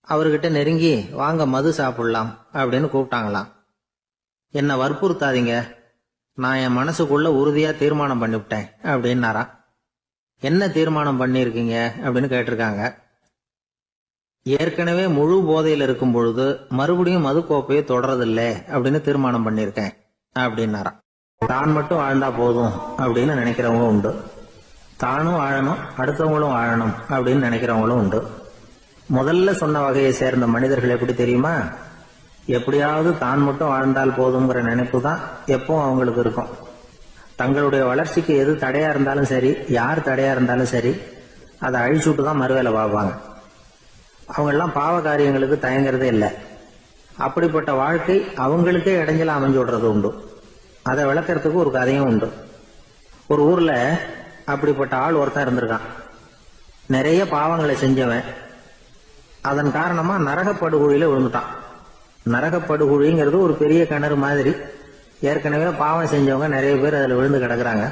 [SPEAKER 3] அவர்கிட்ட நெருங்கி வாங்க மது சாப்பிடலாம் அப்படின்னு கூப்பிட்டாங்களாம். என்ன வற்புறுத்தாதீங்க, நான் என் மனசுக்குள்ள உறுதியா தீர்மானம் பண்ணிவிட்டேன் அப்படின்னாராம். என்ன தீர்மானம் பண்ணிருக்கீங்க அப்படின்னு கேட்டிருக்காங்க. ஏற்கனவே முழு போதையில இருக்கும் பொழுது மறுபடியும் மது கோப்பையை தொடறதில்லை அப்படின்னு தீர்மானம் பண்ணிருக்கேன் அப்படின்னாராம். தான் மட்டும் வாழ்ந்தா போதும் அப்படின்னு நினைக்கிறவங்களும் உண்டு, தானும் வாழணும் அடுத்தவங்களும் வாழணும் அப்படின்னு நினைக்கிறவங்களும் உண்டு. முதல்ல சொன்ன வகையை சேர்ந்த மனிதர்கள் எப்படி தெரியுமா? எப்படியாவது தான் மட்டும் வாழ்ந்தால் போதுங்கிற நினைப்பு தான் எப்பவும் அவங்களுக்கு இருக்கும். தங்களுடைய வளர்ச்சிக்கு எது தடையா இருந்தாலும் சரி, யார் தடையா இருந்தாலும் சரி, அதை அழிச்சுட்டு தான் மறுவேலை பார்ப்பாங்க. அவங்க எல்லாம் பாவ காரியங்களுக்கு தயங்குறதே இல்லை. அப்படிப்பட்ட வாழ்க்கை அவங்களுக்கே இடைஞ்சல அமைஞ்சு விடுறது உண்டு.
[SPEAKER 2] அதை விளக்கறதுக்கு ஒரு கதையும் உண்டு. ஒரு ஊர்ல அப்படிப்பட்ட ஆள் ஒருத்தன் இருந்திருக்கான். நிறைய பாவங்களை செஞ்சவன். அதன் காரணமா நரகப்படுகொழியில விழுந்துட்டான். நரகப்படுகொழிங்கிறது ஒரு பெரிய கிணறு மாதிரி. ஏற்கனவே பாவம் செஞ்சவங்க நிறைய பேர் அதுல விழுந்து கிடக்குறாங்க.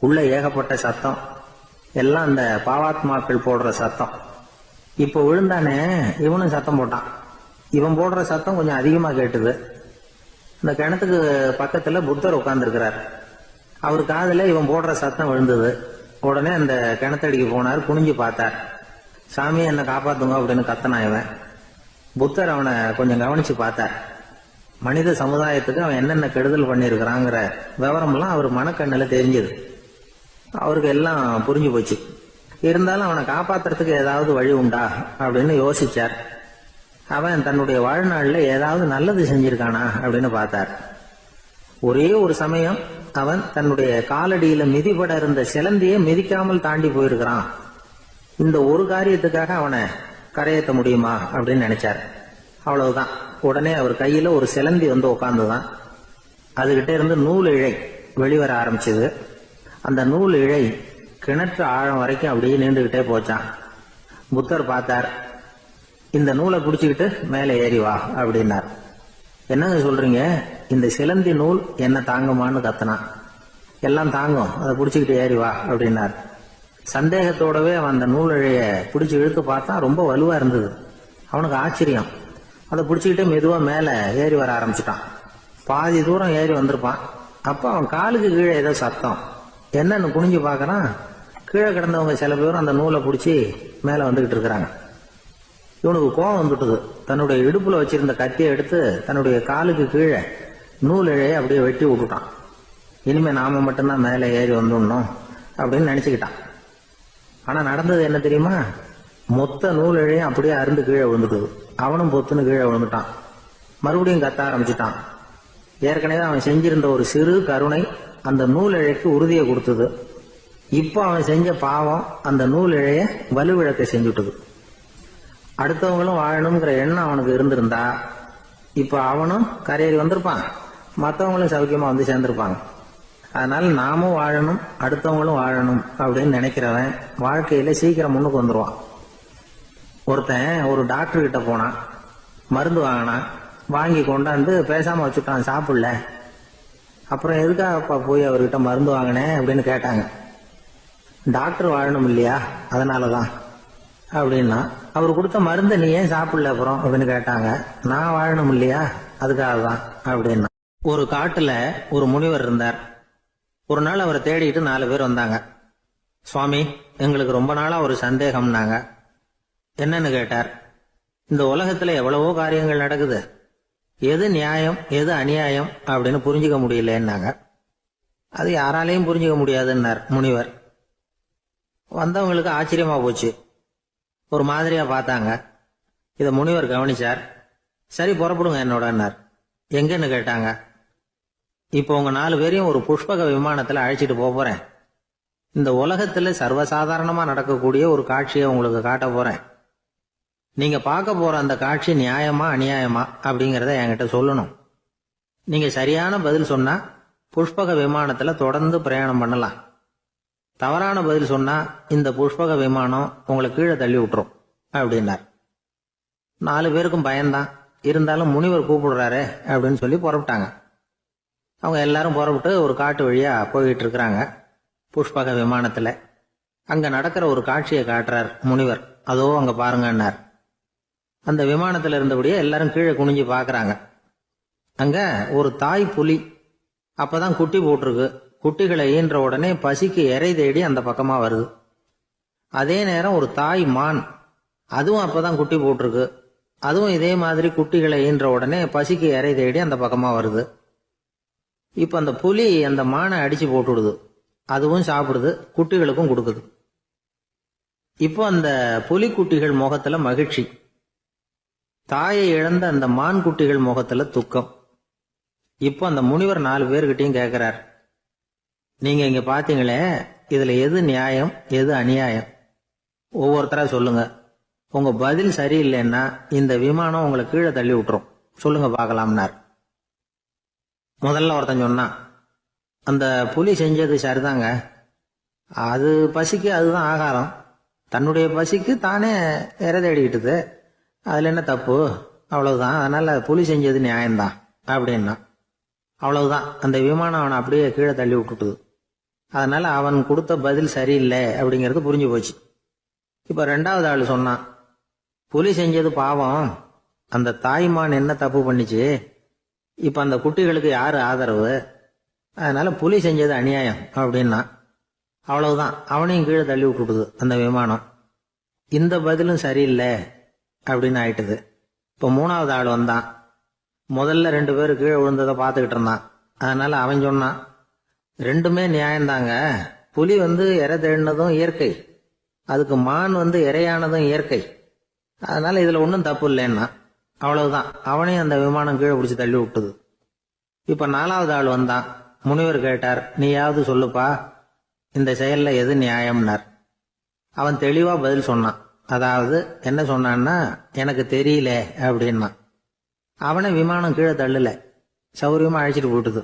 [SPEAKER 2] உள்ள ஏகப்பட்ட சத்தம், எல்லாம் அந்த பாவாத்மாக்கள் போடுற சத்தம். இப்போ விழுந்தானே இவனும் சத்தம் போட்டான். இவன் போடுற சத்தம் கொஞ்சம் அதிகமா கேட்டுது. இந்த கிணத்துக்கு பக்கத்துல புத்தர் உட்கார்ந்து இருக்கிறார். அவர் காதுல இவன் போடுற சத்தம் விழுந்தது. உடனே அந்த கிணத்தடிக்கு போனார். குனிஞ்சு பார்த்தார். சாமி என்னை காப்பாத்துங்க அப்படின்னு கத்தனான் இவன். புத்தர் அவனை கொஞ்சம் கவனிச்சு பார்த்தார். மனித சமுதாயத்துக்கு அவன் என்னென்ன கெடுதல் பண்ணியிருக்கிறாங்கிற விவரம்லாம் அவர் மனக்கண்ணுல தெரிஞ்சது. அவருக்கு எல்லாம் புரிஞ்சு போச்சு. இருந்தாலும் அவனை காப்பாத்துறதுக்கு ஏதாவது வழி உண்டா அப்படின்னு யோசிச்சார். அவன் தன்னுடைய வாழ்நாள்ல ஏதாவது நல்லது செஞ்சிருக்கானா அப்படின்னு பார்த்தார். ஒரே ஒரு சமயம் அவன் தன்னுடைய காலடியில மிதிபட இருந்த சிலந்தியை மிதிக்காமல் தாண்டி போயிருக்கிறான். இந்த ஒரு காரியத்துக்காக அவனை கரையேற்ற முடியுமா அப்படின்னு நினைச்சார். அவ்வளவுதான். உடனே அவர் கையில ஒரு சிலந்தி வந்து உட்கார்ந்துதான். அதுகிட்ட இருந்து நூல் இழை வெளிவர ஆரம்பிச்சது. அந்த நூல் இழை கிணற்று ஆழம் வரைக்கும் அப்படியே நீண்டுகிட்டே போச்சான். புத்தர் பார்த்தார். இந்த நூலை பிடிச்சுக்கிட்டு மேலே ஏறி வா அப்படின்னார். என்னங்க சொல்றீங்க, இந்த சிலந்தி நூல் என்ன தாங்குமான்னு கத்தனான். எல்லாம் தாங்கும், அதை பிடிச்சுக்கிட்டு ஏறி வா அப்படின்னார். சந்தேகத்தோடவே அவன் அந்த நூல் இழைய பிடிச்சி இழுத்து பார்த்தா ரொம்ப வலுவா இருந்தது. அவனுக்கு ஆச்சரியம். அதை பிடிச்சிக்கிட்டே மெதுவா மேல ஏறி வர ஆரம்பிச்சுட்டான். பாதி தூரம் ஏறி வந்திருப்பான். அப்ப அவன் காலுக்கு கீழே ஏதோ சத்தம். என்னன்னு குனிஞ்சு பார்க்கறான். கீழே கிடந்தவங்க சில பேரும் அந்த நூலை பிடிச்சி மேல வந்துகிட்டு இருக்கிறாங்க. இவனுக்கு கோபம் வந்துட்டுது. தன்னுடைய இடுப்புல வச்சிருந்த கத்தியை எடுத்து தன்னுடைய காலுக்கு கீழே நூல் இழைய அப்படியே வெட்டி விட்டுட்டான். இனிமே நாம மட்டும்தான் மேலே ஏறி வந்துடணும் அப்படின்னு நினைச்சுக்கிட்டான். ஆனா நடந்தது என்ன தெரியுமா? மொத்த நூல் இழையும் அப்படியே அருந்து கீழே விழுந்துட்டுது. அவனும் பொத்துன்னு கீழே விழுந்துட்டான். மறுபடியும் கத்த ஆரம்பிச்சுட்டான். ஏற்கனவே அவன் செஞ்சிருந்த ஒரு சிறு கருணை அந்த நூல் இழைக்கு உறுதியை கொடுத்தது. இப்போ அவன் செஞ்ச பாவம் அந்த நூல் இழைய வலுவிழக்க செஞ்சுட்டுது. அடுத்தவங்களும் வாழணுங்கிற எண்ணம் அவனுக்கு இருந்திருந்தா இப்ப அவனும் கரையேறி வந்திருப்பான், மற்றவங்களும் சௌக்கியமா வந்து சேர்ந்திருப்பாங்க. அதனால நாமும் வாழணும், அடுத்தவங்களும் வாழணும் அப்படின்னு நினைக்கிறவன் வாழ்க்கையில சீக்கிரம் முன்னுக்கு வந்துருவான். ஒருத்தன் ஒரு டாக்டர் கிட்ட போனான். மருந்து வாங்கினான். வாங்கி கொண்டாந்து பேசாம வச்சுட்டான், சாப்பிடல. அப்புறம் எதுக்காகப்பா போய் அவர்கிட்ட மருந்து வாங்கினேன் அப்படின்னு கேட்டாங்க. டாக்டர் வாழணும் இல்லையா, அதனாலதான் அப்படின்னா. அவர் கொடுத்த மருந்தை நீ ஏன் சாப்பிடல அப்புறம் அப்படின்னு கேட்டாங்க. நான் வாழணும் இல்லையா, அதுக்காக தான் அப்படின்னா. ஒரு காட்டுல ஒரு முனிவர் இருந்தார். ஒரு நாள் அவரை தேடிட்டு 4 பேர் வந்தாங்க. சுவாமி, எங்களுக்கு ரொம்ப நாளா ஒரு சந்தேகம்னாங்க. என்னன்னு கேட்டார். இந்த உலகத்துல எவ்வளவோ காரியங்கள் நடக்குது, எது நியாயம் எது அநியாயம் அப்படின்னு புரிஞ்சுக்க முடியலன்னாங்க. அது யாராலையும் புரிஞ்சுக்க முடியாதுன்னார் முனிவர். வந்தவங்களுக்கு ஆச்சரியமா போச்சு. ஒரு மாதிரியா பார்த்தாங்க. இத முனிவர் கவனிச்சார். சரி புறப்படுங்க என்னோடன்னார். எங்கன்னு கேட்டாங்க. இப்போ உங்க 4 பேரையும் ஒரு புஷ்பக விமானத்துல அழைச்சிட்டு போறேன். இந்த உலகத்துல சர்வசாதாரணமா நடக்கக்கூடிய ஒரு காட்சியை உங்களுக்கு காட்ட போறேன். நீங்க பார்க்க போற அந்த காட்சி நியாயமா அநியாயமா அப்படிங்கறத என்கிட்ட சொல்லணும். நீங்க சரியான பதில் சொன்னா புஷ்பக விமானத்துல தொடர்ந்து பிரயாணம் பண்ணலாம். தவறான பதில் சொன்னா இந்த புஷ்பக விமானம் உங்களை கீழே தள்ளி விட்டுரும் அப்படின்னார். 4 பேருக்கும் பயம்தான். இருந்தாலும் முனிவர் கூப்பிடுறாரு அப்படின்னு சொல்லி புறப்பட்டாங்க. அவங்க எல்லாரும் புறப்பட்டு ஒரு காட்டு வழியா போயிட்டு இருக்கிறாங்க புஷ்பக விமானத்துல. அங்க நடக்கிற ஒரு காட்சியை காட்டுறார் முனிவர். அதோ அங்க பாருங்கன்னார். அந்த விமானத்துல இருந்தபடியே எல்லாரும் கீழே குனிஞ்சு பாக்குறாங்க. அங்க ஒரு தாய் புலி அப்பதான் குட்டி போட்டிருக்கு. குட்டிகளை ஈன்ற உடனே பசிக்கு இறை தேடி அந்த பக்கமா வருது. அதே நேரம் ஒரு தாய் மான், அதுவும் அப்பதான் குட்டி போட்டிருக்கு. அதுவும் இதே மாதிரி குட்டிகளை ஈன்ற உடனே பசிக்கு இறை தேடி அந்த பக்கமா வருது. இப்ப அந்த புலி அந்த மானை அடிச்சு போட்டுடுது. அதுவும் சாப்பிடுது, குட்டிகளுக்கும் கொடுக்குது. இப்போ அந்த புலி குட்டிகள் முகத்துல மகிழ்ச்சி, தாயை இழந்த அந்த மான் குட்டிகள் முகத்துல துக்கம். இப்போ அந்த முனிவர் 4 பேர்கிட்டையும் கேட்கிறார். நீங்க இங்க பாத்தீங்களே, இதுல எது நியாயம் எது அநியாயம், ஒவ்வொருத்தரா சொல்லுங்க. உங்க பதில் சரியில்லைன்னா இந்த விமானம் உங்களை கீழே தள்ளி விட்டுரும், சொல்லுங்க பார்க்கலாம்னார். முதல்ல ஒருத்தன் சொன்னான், அந்த புலி செஞ்சது சரிதாங்க. அது பசிக்கு அதுதான் ஆகாரம். தன்னுடைய பசிக்கு தானே இறை தேடிக்கிட்டுது. அதுல என்ன தப்பு? அவ்வளவுதான். அதனால புலி செஞ்சது நியாயம்தான் அப்படின்னா. அவ்வளவுதான். அந்த விமானம் அவனை அப்படியே கீழே தள்ளி விட்டுட்டுது. அதனால அவன் கொடுத்த பதில் சரியில்லை அப்படிங்கிறது புரிஞ்சு போச்சு. இப்ப ரெண்டாவது ஆள் சொன்னான், புலி செஞ்சது பாவம், அந்த தாய்மான் என்ன தப்பு பண்ணிச்சு, இப்ப அந்த குட்டிகளுக்கு யாரு ஆதரவு, அதனால புலி செஞ்சது அநியாயம் அப்படின்னா. அவ்வளவுதான். அவனையும் கீழே தள்ளி விட்டுடுது அந்த விமானம். இந்த பதிலும் சரியில்லை அப்படின்னு ஆயிட்டுது. இப்ப மூணாவது ஆள் வந்தான். முதல்ல 2 பேர் கீழே விழுந்ததை பார்த்துக்கிட்டு இருந்தான். அதனால அவன் சொன்னான், ரெண்டுமே நியாயம்தாங்க. புலி இறை தேடினதும் இயற்கை, அதுக்கு மான் இரையானதும் இயற்கை. அதனால இதுல ஒன்றும் தப்பு இல்லைன்னா. அவ்வளவுதான். அவனையும் அந்த விமானம் கீழே பிடிச்சி தள்ளி விட்டுது. இப்ப 4வது ஆள் வந்தான். முனிவர் கேட்டார், நீயாவது சொல்லுப்பா, இந்த செயல்ல எது நியாயம்னார். அவன் தெளிவா பதில் சொன்னான். அதாவது என்ன சொன்னான்னா, எனக்கு தெரியல அப்படின்னா. அவனை விமானம் கீழே தள்ளல, சௌரியமா அழைச்சிட்டு போட்டுது.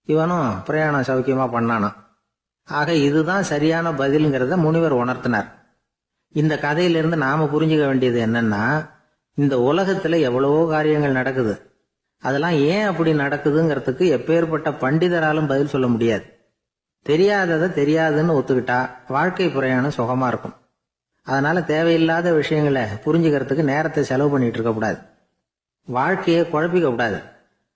[SPEAKER 2] இவனும் பிரயாணம் சௌக்கியமா பண்ணானான். ஆக இதுதான் சரியான பதிலுங்கிறத முனிவர் உணர்த்தினார். இந்த கதையிலிருந்து நாம புரிஞ்சுக்க வேண்டியது என்னன்னா, இந்த உலகத்துல எவ்வளவோ காரியங்கள் நடக்குது. அதெல்லாம் ஏன் அப்படி நடக்குதுங்கிறதுக்கு எப்பேற்பட்ட பண்டிதராலும் பதில் சொல்ல முடியாது. தெரியாததை தெரியாதுன்னு ஒத்துக்கிட்டா வாழ்க்கை பிரயாணம் சுகமா இருக்கும். அதனால தேவையில்லாத விஷயங்களை புரிஞ்சுக்கிறதுக்கு நேரத்தை செலவு பண்ணிட்டு இருக்க கூடாது. வாழ்க்கையை குழப்பிக்க கூடாது.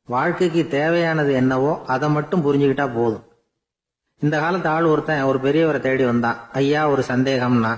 [SPEAKER 2] வாழ்க்கைக்கு தேவையானது என்னவோ அதை மட்டும் புரிஞ்சுக்கிட்டா போதும். இந்த காலத்து ஆள் ஒருத்தன் ஒரு பெரியவரை தேடி வந்தான். ஐயா, ஒரு சந்தேகம்னா.